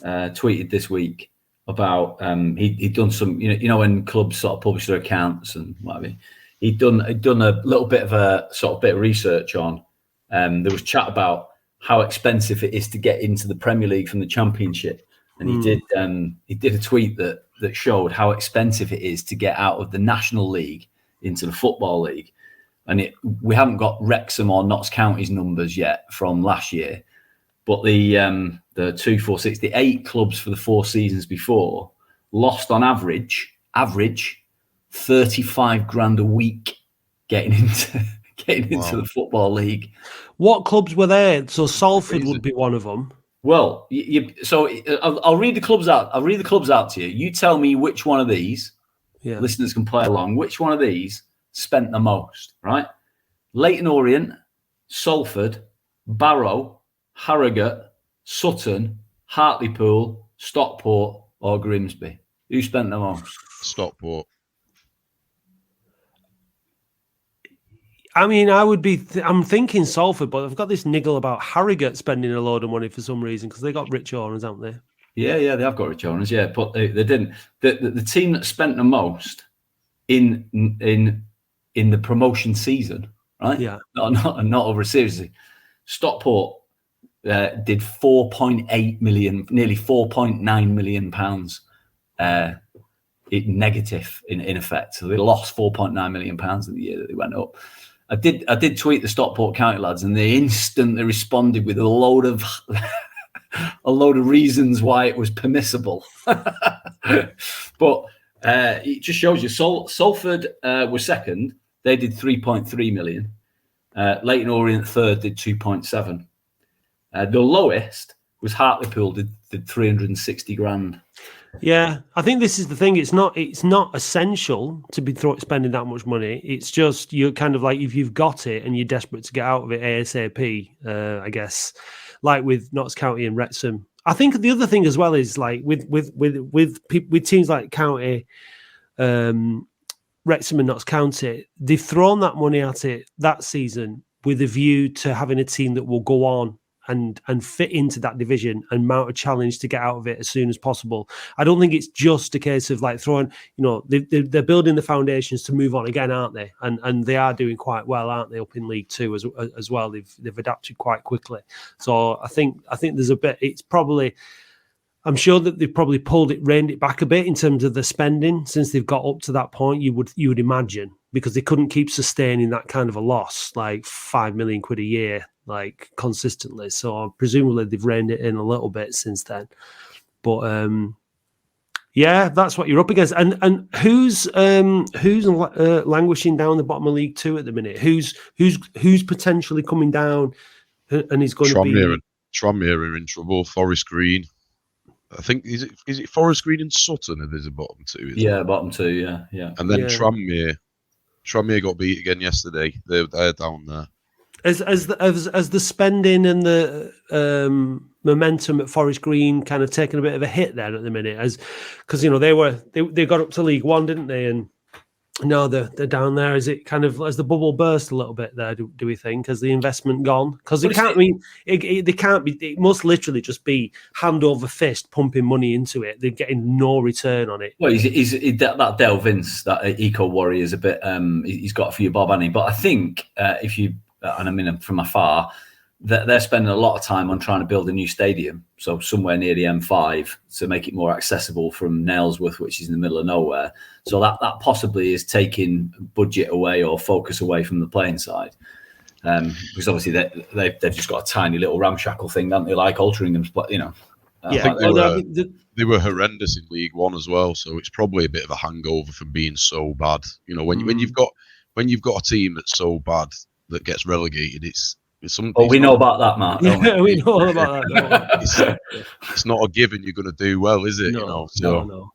tweeted this week about he'd done some when clubs sort of publish their accounts and whatever, he'd done a little bit of a sort of bit of research on there was chat about how expensive it is to get into the Premier League from the Championship, and he did a tweet that showed how expensive it is to get out of the National League into the Football League. And we haven't got Wrexham or Notts County's numbers yet from last year, but the 2, 4, 6, the 8 clubs for the 4 seasons before lost on average 35 grand a week getting into the Football League. What clubs were there? So Salford would be one of them. Well, so I'll read the clubs out. I'll read the clubs out to you. You tell me which one of these. Yeah. Listeners can play along. Which one of these spent the most, right? Leyton Orient, Salford, Barrow, Harrogate, Sutton, Hartlepool, Stockport, or Grimsby? Who spent the most? Stockport. I mean, I'm thinking Salford, but I've got this niggle about Harrogate spending a load of money for some reason because they got rich owners, haven't they? Yeah, they have got rich owners, yeah, but they didn't. The team that spent the most in the promotion season, right? Yeah, not over a series. Stockport did 4.8 million, nearly 4.9 million pounds, negative in effect. So they lost 4.9 million pounds in the year that they went up. I did tweet the Stockport County lads, and they instantly responded with a load of reasons why it was permissible. But it just shows you. Salford was second. They did 3.3 million. Leyton Orient third did 2.7. The lowest was Hartlepool did 360 grand. Yeah, I think this is the thing. It's not essential to be spending that much money. It's just you're kind of like if you've got it and you're desperate to get out of it ASAP. I guess, like with Notts County and Wrexham. I think the other thing as well is like with teams like County, Wrexham and Notts County, they've thrown that money at it that season with a view to having a team that will go on and fit into that division and mount a challenge to get out of it as soon as possible. I don't think it's just a case of like throwing, they're building the foundations to move on again, aren't they? And they are doing quite well, aren't they, up in League Two as well? They've adapted quite quickly. So I think there's a bit. It's probably. I'm sure that they've probably reined it back a bit in terms of the spending since they've got up to that point. You would imagine, because they couldn't keep sustaining that kind of a loss, like £5 million a year, like consistently. So presumably they've reined it in a little bit since then. But yeah, that's what you're up against. And who's languishing down the bottom of League Two at the minute? Who's potentially coming down and is going to be? Tranmere are in trouble. Forest Green. I think is it Forest Green and Sutton are the bottom two? Yeah, bottom two. Yeah. And then Tranmere got beat again yesterday. They're down there. As the spending and the momentum at Forest Green kind of taking a bit of a hit there at the minute, because they got up to League One, didn't they? And now they're down there. Is it kind of as the bubble burst a little bit there? Do we think has the investment gone? Because they can't be. It must literally just be hand over fist pumping money into it. They're getting no return on it. Well, that Dale Vince, that eco warrior, is a bit. He's got a few bob, hasn't he? But I think if you, and I mean from afar, they're spending a lot of time on trying to build a new stadium, so somewhere near the M5 to make it more accessible from Nailsworth, which is in the middle of nowhere. So that possibly is taking budget away or focus away from the playing side, because obviously they've just got a tiny little ramshackle thing, don't they? Like Altringham's, you know. I think they were horrendous in League One as well, so it's probably a bit of a hangover from being so bad. You know, when you've got a team that's so bad that gets relegated, it's we know about that, Mark. Yeah, we know all about that. It's not a given you're going to do well, is it? No, no.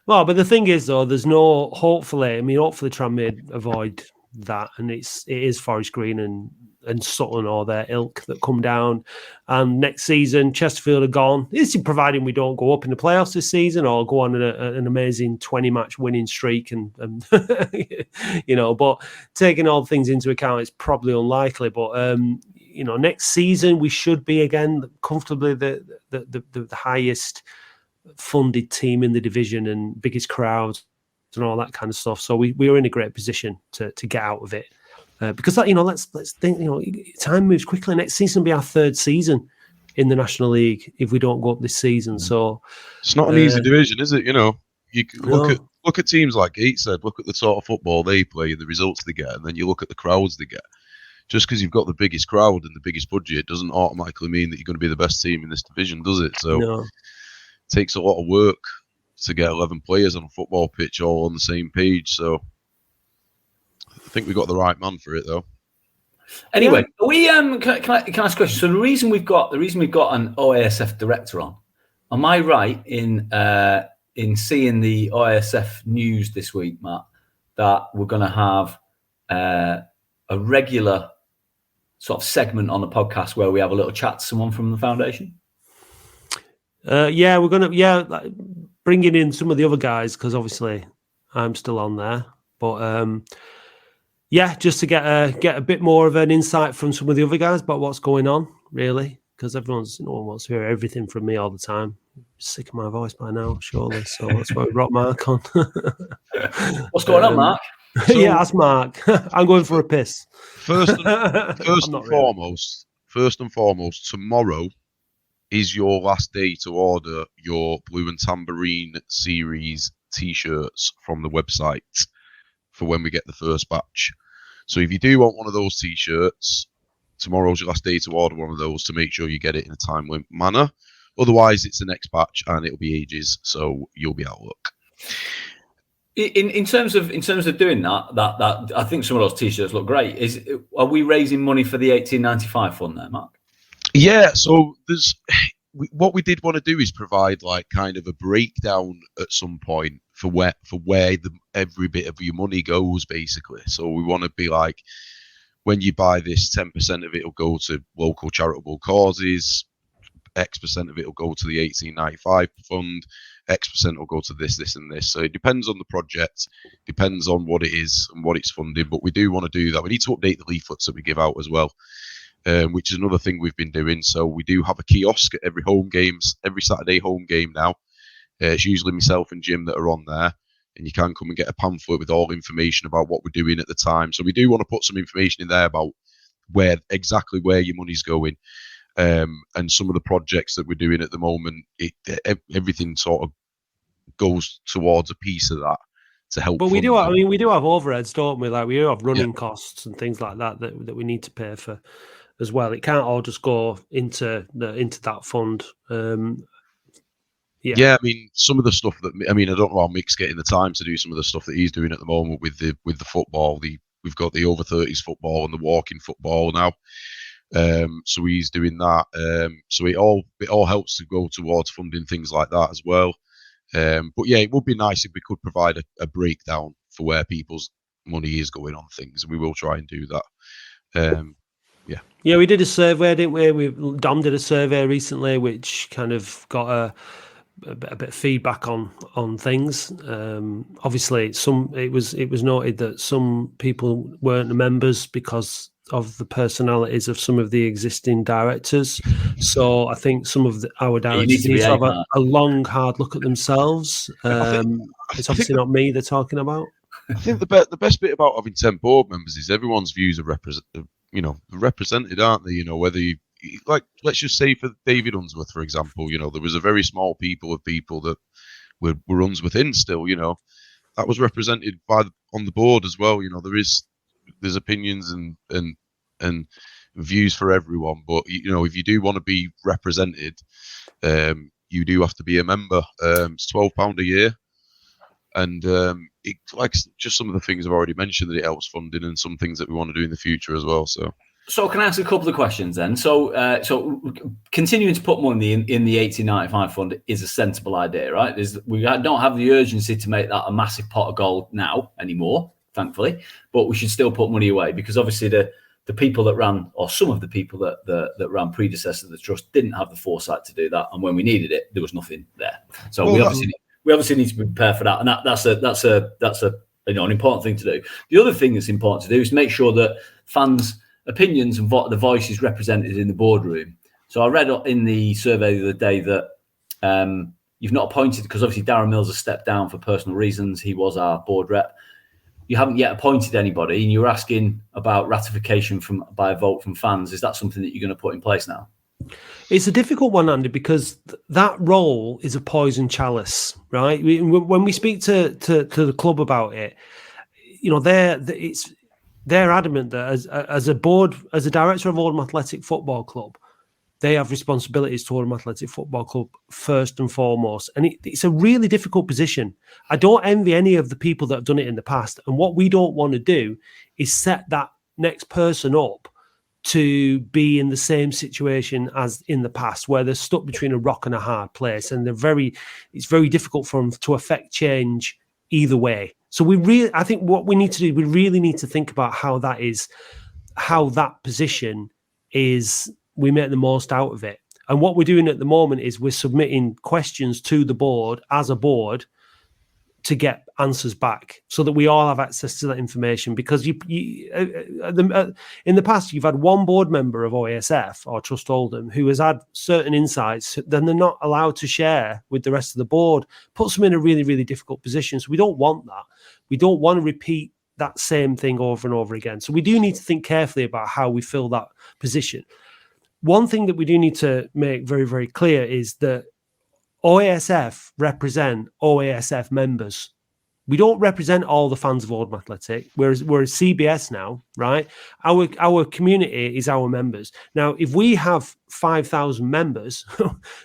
Well, but the thing is, though, there's no. Hopefully Tranmere avoid that, and it is Forest Green and Sutton or their ilk that come down. And next season, Chesterfield are gone. This is providing we don't go up in the playoffs this season or go on an amazing 20-match winning streak, and you know. But taking all things into account, it's probably unlikely. But you know, next season we should be again comfortably the highest funded team in the division and biggest crowds and all that kind of stuff. So we are in a great position to get out of it. Because that, you know, let's think, you know, time moves quickly. Next season will be our third season in the National League if we don't go up this season. So it's not an easy division, is it? You know, you look at teams like Gates said. Look at the sort of football they play and the results they get, and then you look at the crowds they get. Just because you've got the biggest crowd and the biggest budget doesn't automatically mean that you're going to be the best team in this division, does it? So it takes a lot of work to get 11 players on a football pitch all on the same page. So I think we got the right man for it, though. Anyway, we can I ask a question? So the reason we've got an OASF director on, am I right in seeing the OASF news this week, Matt, that we're going to have a regular sort of segment on the podcast where we have a little chat to someone from the foundation? We're going to bringing in some of the other guys, because obviously I'm still on there, but just to get a bit more of an insight from some of the other guys about what's going on, really, because no one wants to hear everything from me all the time. I'm sick of my voice by now, surely. So that's why we brought Mark on. What's going on, Mark? So, ask Mark. I'm going for a piss. First and foremost, tomorrow is your last day to order your Blue and Tambourine series T-shirts from the website for when we get the first batch. So if you do want one of those T-shirts, tomorrow's your last day to order one of those to make sure you get it in a timely manner. Otherwise, it's the next batch and it'll be ages, so you'll be out of luck. In terms of doing that, I think some of those T-shirts look great. Are we raising money for the 1895 fund there, Mark? Yeah, so what we did want to do is provide like kind of a breakdown at some point for where every bit of your money goes, basically. So we want to be like, when you buy this, 10% of it will go to local charitable causes, X% of it will go to the 1895 fund, X% will go to this, and this. So it depends on the project, depends on what it is and what it's funded. But we do want to do that. We need to update the leaflets that we give out as well, which is another thing we've been doing. So we do have a kiosk at every Saturday home game now. It's usually myself and Jim that are on there, and you can come and get a pamphlet with all information about what we're doing at the time. So we do want to put some information in there about where your money's going. And some of the projects that we're doing at the moment, everything sort of goes towards a piece of that to help. But we do have overheads, don't we? Like we do have running costs and things like that we need to pay for as well. It can't all just go into that fund. I mean, some of the stuff I don't know how Mick's getting the time to do some of the stuff that he's doing at the moment with the football. We've got the over 30s football and the walking football now. So he's doing that. So it all helps to go towards funding things like that as well. But yeah, it would be nice if we could provide a breakdown for where people's money is going on things, and we will try and do that. Yeah, we did a survey, didn't we? Dom did a survey recently, which kind of got a bit of feedback on things. Obviously, it was noted that some people weren't the members because of the personalities of some of the existing directors. So I think some of our directors need to have a long, hard look at themselves. It's obviously not me they're talking about. I think the best bit about having 10 board members is everyone's views are represented, aren't they? Whether like, let's just say for David Unsworth, for example, there was a very small people that were Unsworth in still, that was represented on the board as well. There's opinions and views for everyone, but if you do want to be represented, you do have to be a member. It's £12 a year, and it, like just some of the things I've already mentioned, that it helps funding and some things that we want to do in the future as well. So can I ask a couple of questions then? So continuing to put money in the 1895 fund is a sensible idea, right? We don't have the urgency to make that a massive pot of gold now anymore, thankfully, but we should still put money away, because obviously the people that ran, or some of the people that ran predecessor to the trust, didn't have the foresight to do that, and when we needed it, there was nothing there. So we obviously need to be prepared for that, and that's an important thing to do. The other thing that's important to do is make sure that fans' opinions and the voice is represented in the boardroom. So I read in the survey the other day that you've not appointed, because obviously Darren Mills has stepped down for personal reasons. He was our board rep. You haven't yet appointed anybody, and you're asking about ratification by a vote from fans. Is that something that you're going to put in place now? It's a difficult one, Andy, because that role is a poison chalice, right? When we speak to the club about it, they're adamant that as a board, as a director of Oldham Athletic Football Club, they have responsibilities to Oldham Athletic Football Club first and foremost. And it's a really difficult position. I don't envy any of the people that have done it in the past. And what we don't want to do is set that next person up to be in the same situation as in the past, where they're stuck between a rock and a hard place. And it's very difficult for them to affect change either way. So I think what we need to do, we really need to think about how that position is, we make the most out of it. And what we're doing at the moment is we're submitting questions to the board as a board to get answers back, so that we all have access to that information. Because in the past, you've had one board member of OASF or Trust Oldham who has had certain insights, then they're not allowed to share with the rest of the board. Puts them in a really, really difficult position. So we don't want that. We don't want to repeat that same thing over and over again. So we do need to think carefully about how we fill that position. One thing that we do need to make very, very clear is that OASF represent OASF members. We don't represent all the fans of Oldham Athletic. We're a CBS now, right? Our community is our members. Now, if we have 5,000 members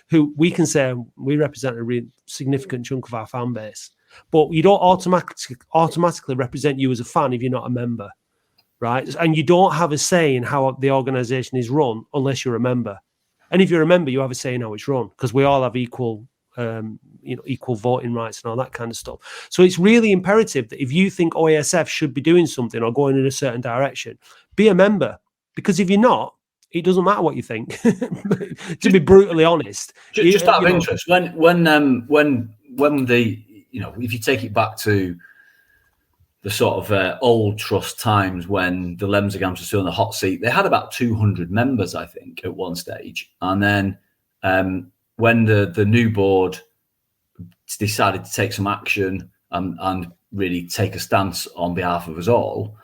who we can say we represent a really significant chunk of our fan base, but you don't automatically represent you as a fan if you're not a member, right? And you don't have a say in how the organisation is run unless you're a member. And if you're a member, you have a say in how it's run, because we all have equal voting rights and all that kind of stuff. So it's really imperative that if you think OASF should be doing something or going in a certain direction, be a member. Because if you're not, it doesn't matter what you think. To be brutally honest, just out of interest, when the if you take it back to the sort of old trust times when the Lemsagams were still in the hot seat, they had about 200 members, I think, at one stage. And then when the new board decided to take some action and really take a stance on behalf of us all,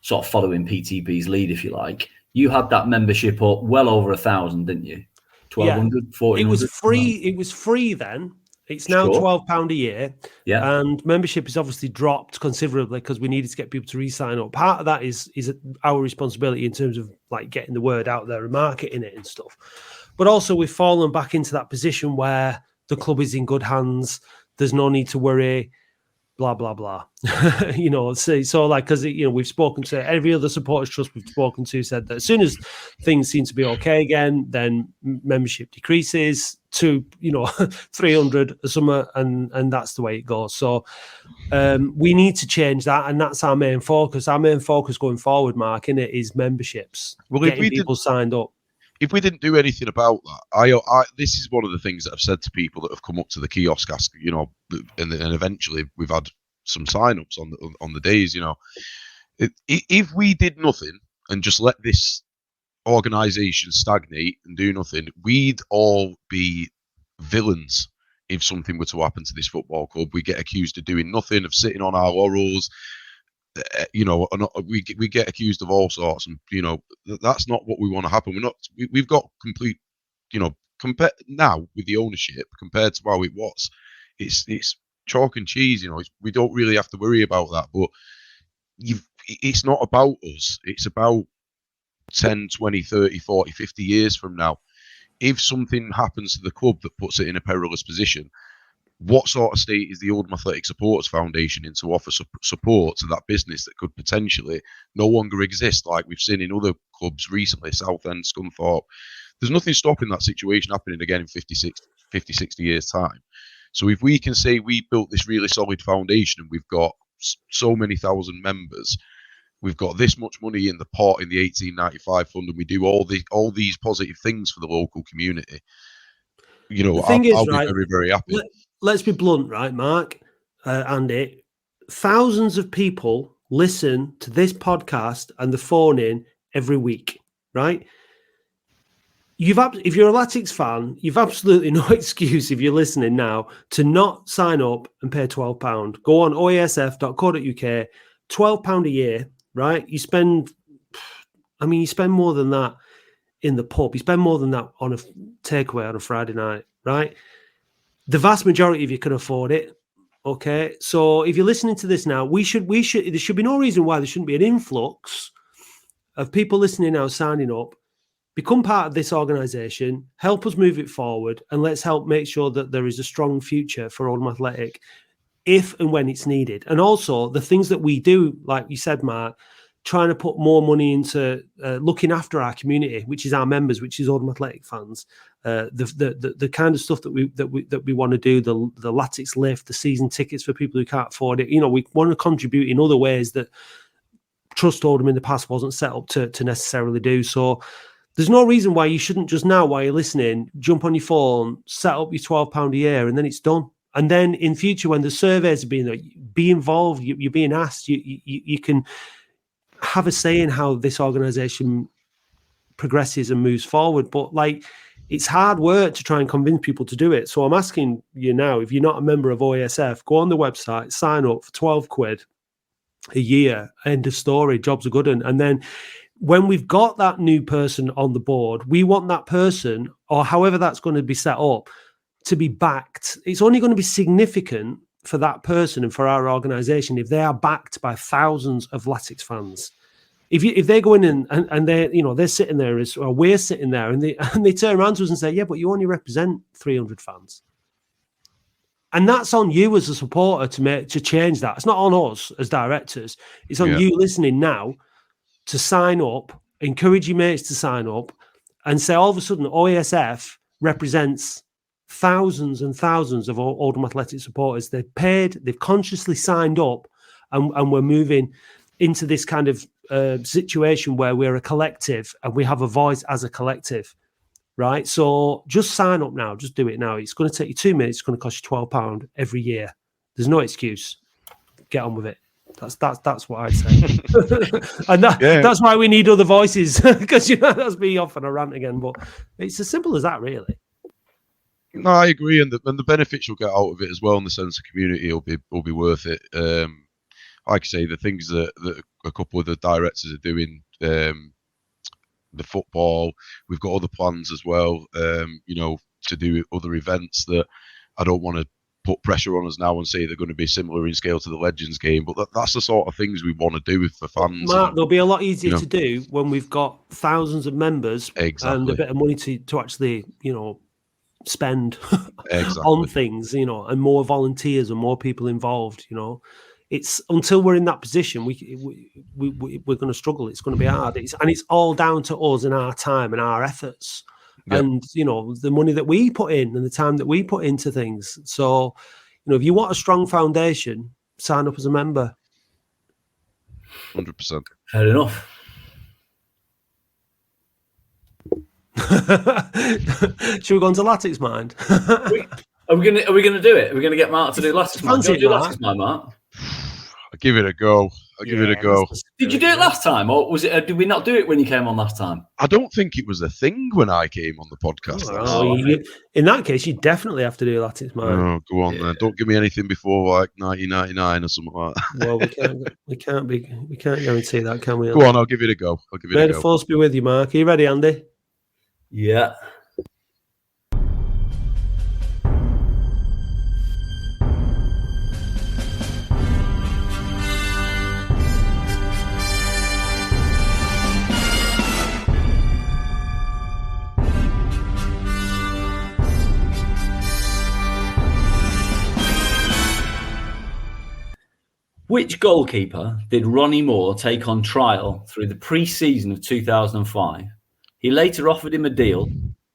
sort of following PTB's lead, if you like, you had that membership up well over 1,000, didn't you? 1,200, 1,400? It was free. It was free then. It's now £12 a year. Yeah. And membership has obviously dropped considerably because we needed to get people to re-sign up. Part of that is our responsibility in terms of like getting the word out there and marketing it and stuff. But also we've fallen back into that position where the club is in good hands. There's no need to worry, blah, blah, blah. So like, because, we've spoken to every other supporters trust we've spoken to said that as soon as things seem to be okay again, then membership decreases to 300 a summer, and that's the way it goes. So we need to change that, and that's our main focus. Our main focus going forward, Mark, innit, is memberships. Well, getting people signed up. If we didn't do anything about that, this is one of the things that I've said to people that have come up to the kiosk, and eventually we've had some sign-ups on the days. If we did nothing and just let this organisation stagnate and do nothing, we'd all be villains if something were to happen to this football club. We get accused of doing nothing, of sitting on our laurels. you know, we get accused of all sorts, and you know that's not what we want to happen. We've got complete, you know, compared now with the ownership compared to how it was, it's chalk and cheese. You know, we don't really have to worry about that. But it's not about us. It's about 10, 20, 30, 40, 50 years from now. If something happens to the club that puts it in a perilous position, what sort of state is the Oldham Athletic Supporters Foundation in to offer support to that business that could potentially no longer exist, like we've seen in other clubs recently, Southend, Scunthorpe? There's nothing stopping that situation happening again in 50, 60 years' time. So if we can say we built this really solid foundation and we've got so many thousand members, we've got this much money in the pot in the 1895 fund, and we do all these positive things for the local community, you know, I'll be very, very happy. Let's be blunt, right, Mark, Andy? Thousands of people listen to this podcast and the phone in every week, right? If you're a Latics fan, you've absolutely no excuse if you're listening now to not sign up and pay £12. Go on oasf.co.uk, £12 a year, right? You spend more than that in the pub. You spend more than that on a takeaway on a Friday night, right? The vast majority of you can afford it. Okay. So if you're listening to this now, there should be no reason why there shouldn't be an influx of people listening now, signing up, become part of this organisation, help us move it forward, and let's help make sure that there is a strong future for Oldham Athletic if and when it's needed. And also the things that we do, like you said, Mark, trying to put more money into looking after our community, which is our members, which is Oldham Athletic fans. The kind of stuff that we want to do, the Latics lift, the season tickets for people who can't afford it. You know, we want to contribute in other ways that Trust Oldham in the past wasn't set up to necessarily do. So there's no reason why you shouldn't just now, while you're listening, jump on your phone, set up your £12 a year, and then it's done. And then in future, when the surveys are being there, be involved. You're being asked. You can have a say in how this organisation progresses and moves forward. But like, it's hard work to try and convince people to do it. So I'm asking you now, if you're not a member of OASF, go on the website, sign up for £12 a year, end of story, jobs are good. And then when we've got that new person on the board, we want that person, or however that's going to be set up, to be backed. It's only going to be significant for that person and for our organisation if they are backed by thousands of Latics fans. If they go in and they're sitting there, or we're sitting there, and they turn around to us and say, yeah, but you only represent 300 fans. And that's on you as a supporter to change that. It's not on us as directors. It's on you listening now to sign up, encourage your mates to sign up, and say all of a sudden OASF represents thousands and thousands of Oldham Athletic supporters. They've paid, they've consciously signed up, and we're moving into this kind of situation where we're a collective and we have a voice as a collective, right? So just sign up now. Just do it now. It's going to take you 2 minutes. It's going to cost you £12 every year. There's no excuse. Get on with it. That's what I'd say. And that's why we need other voices, because that's me off on a rant again. But it's as simple as that, really. No, I agree, and the benefits you'll get out of it as well, in the sense of community, will be worth it. Like I say, the things that a couple of the directors are doing, the football, we've got other plans as well. To do other events that I don't want to put pressure on us now and say they're going to be similar in scale to the Legends game, but that's the sort of things we want to do for fans. Mark, they'll be a lot easier to do when we've got thousands of members and a bit of money to actually, spend on things, and more volunteers and more people involved. It's until we're in that position, we're going to struggle. It's going to be hard. It's all down to us and our time and our efforts. Yep. And, the money that we put in and the time that we put into things. So, if you want a strong foundation, sign up as a member. 100%. Fair enough. Should we go on to Latics Mind? Are we gonna do it? Are we gonna get Mark to do Latics Mind? Do Latics Mind, Mark? I'll give it a go. Did you do it last time, or was it? Did we not do it when you came on last time? I don't think it was a thing when I came on the podcast. In that case, you definitely have to do Latics, Mark. Oh, go on then. Don't give me anything before like 1999 or something like that. Well, we can't guarantee that, can we? Go on, I'll give it a go. May the force be with you, Mark. Are you ready, Andy? Yeah. Which goalkeeper did Ronnie Moore take on trial through the pre-season of 2005? He later offered him a deal,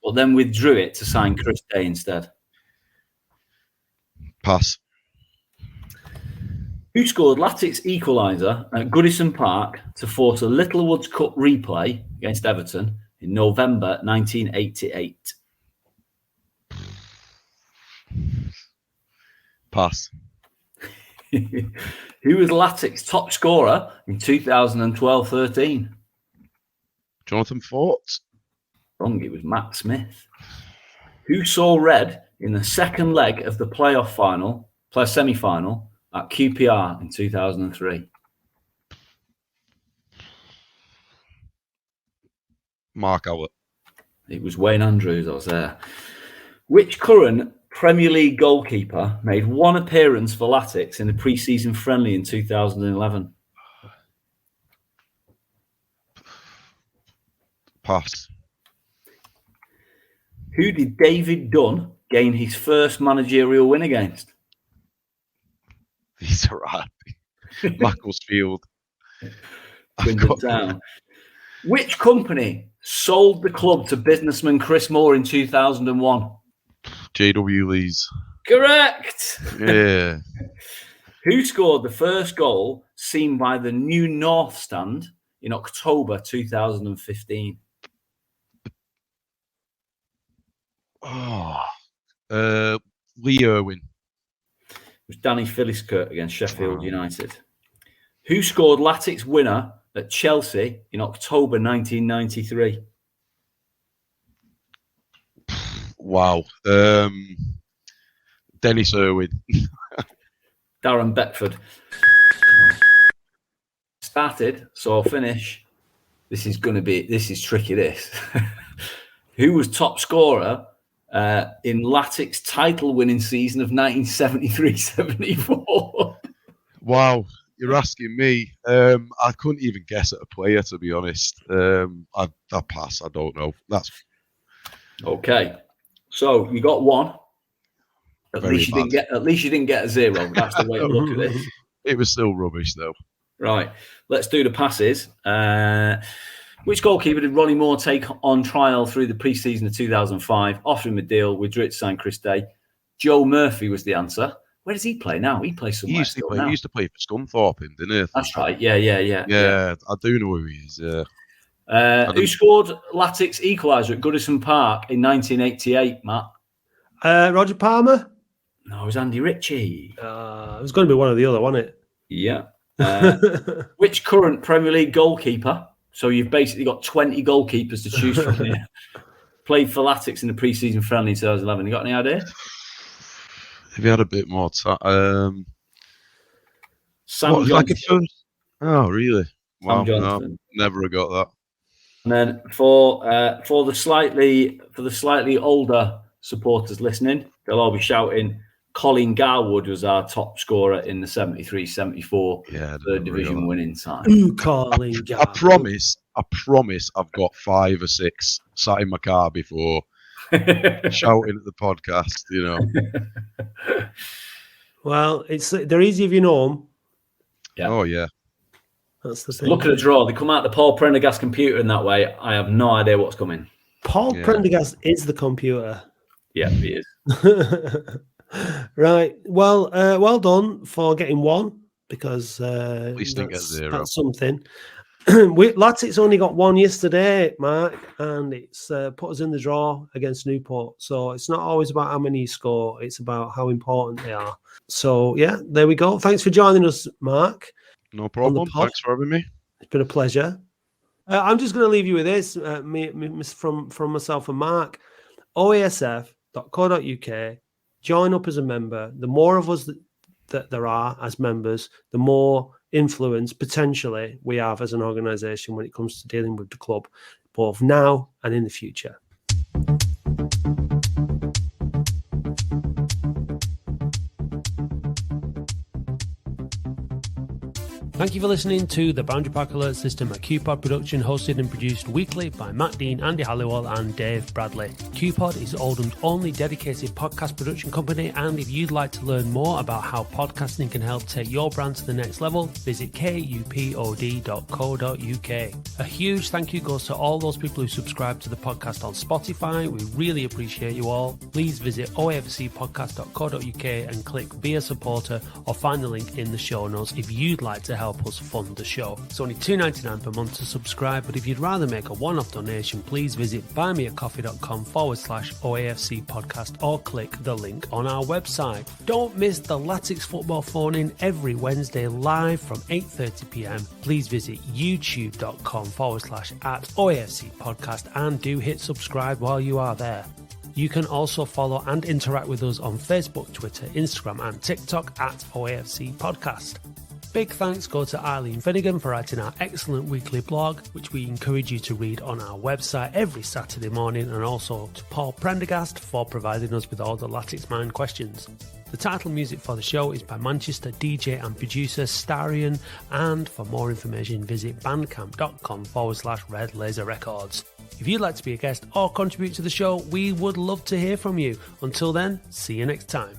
but then withdrew it to sign Chris Day instead. Pass. Who scored Latics' equaliser at Goodison Park to force a Littlewoods Cup replay against Everton in November 1988? Pass. Who was Latics' top scorer in 2012-13? Jonathan Fort. Wrong, it was Matt Smith. Who saw red in the second leg of the semi-final at QPR in 2003? Mark Howlett. It was Wayne Andrews. I was there. Which current Premier League goalkeeper made one appearance for Latics in the pre-season friendly in 2011? Pass. Who did David Dunn gain his first managerial win against? These are right. Macclesfield. Down. Which company sold the club to businessman Chris Moore in 2001? JW Lees. Correct. Yeah. Who scored the first goal seen by the New North Stand in October 2015? Lee Irwin. It was Danny Philliskirk against Sheffield United. Who scored Latics winner at Chelsea in October 1993? Wow. Dennis Irwin. Darren Beckford. Started, so I'll finish. This is tricky, this. Who was top scorer in Latics' title-winning season of 1973-74? Wow, you're asking me. I couldn't even guess at a player, to be honest. I pass. I don't know. That's okay. So you got one. At least you didn't get a zero. That's the way to look at it. It was still rubbish, though. Right. Let's do the passes. Which goalkeeper did Ronnie Moore take on trial through the pre-season of 2005? Offered him a deal, withdrew it to sign Chris Day. Joe Murphy was the answer. Where does he play now? He plays somewhere. He used to play for Scunthorpe, didn't he? That's right. Yeah. Yeah, I do know who he is. Who scored Latics' equaliser at Goodison Park in 1988, Matt? Roger Palmer? No, it was Andy Ritchie. It was going to be one or the other, wasn't it? Yeah. Which current Premier League goalkeeper, so you've basically got 20 goalkeepers to choose from here, played for Latics in the pre-season friendly in 2011? You got any idea? If you had a bit more time. Sam Johnson. Oh, really? Wow, No, never got that. And then for the slightly older supporters listening, they'll all be shouting, Colin Garwood was our top scorer in the 73-74 third division winning side. Ooh, Colin Garwood. I promise I've got 5 or 6 sat in my car before shouting at the podcast, you know. Well, they're easy if you know them. Yeah. Oh, yeah. That's the thing. Look at the draw. They come out the Paul Prendergast computer in that way. I have no idea what's coming. Paul Prendergast is the computer. Yeah, he is. Right. Well, well done for getting one, because at least didn't get 0. That's something. Latics only got one yesterday, Mark, and it's put us in the draw against Newport. So it's not always about how many you score; it's about how important they are. So yeah, there we go. Thanks for joining us, Mark. No problem. Thanks for having me. It's been a pleasure. I'm just going to leave you with this from myself and Mark. oasf.co.uk. Join up as a member. The more of us that there are as members, the more influence potentially we have as an organisation when it comes to dealing with the club, both now and in the future. Thank you for listening to the Boundary Park Alert System, a QPod production hosted and produced weekly by Matt Dean, Andy Halliwell and Dave Bradley. QPod is Oldham's only dedicated podcast production company, and if you'd like to learn more about how podcasting can help take your brand to the next level, visit kupod.co.uk. A huge thank you goes to all those people who subscribe to the podcast on Spotify. We really appreciate you all. Please visit oafcpodcast.co.uk and click Be a Supporter or find the link in the show notes if you'd like to help us fund the show. It's only $2.99 per month to subscribe, but if you'd rather make a one-off donation, please visit buymeacoffee.com/OAFC podcast or click the link on our website. Don't miss the Latics football phone-in every Wednesday live from 8:30 p.m. Please visit youtube.com/@OAFC podcast and do hit subscribe while you are there. You can also follow and interact with us on Facebook, Twitter, Instagram and TikTok @OAFC podcast. Big thanks go to Eileen Finnegan for writing our excellent weekly blog, which we encourage you to read on our website every Saturday morning, and also to Paul Prendergast for providing us with all the Latics Mind questions. The title music for the show is by Manchester DJ and producer Starion, and for more information visit bandcamp.com/Red Laser Records. If you'd like to be a guest or contribute to the show, we would love to hear from you. Until then, see you next time.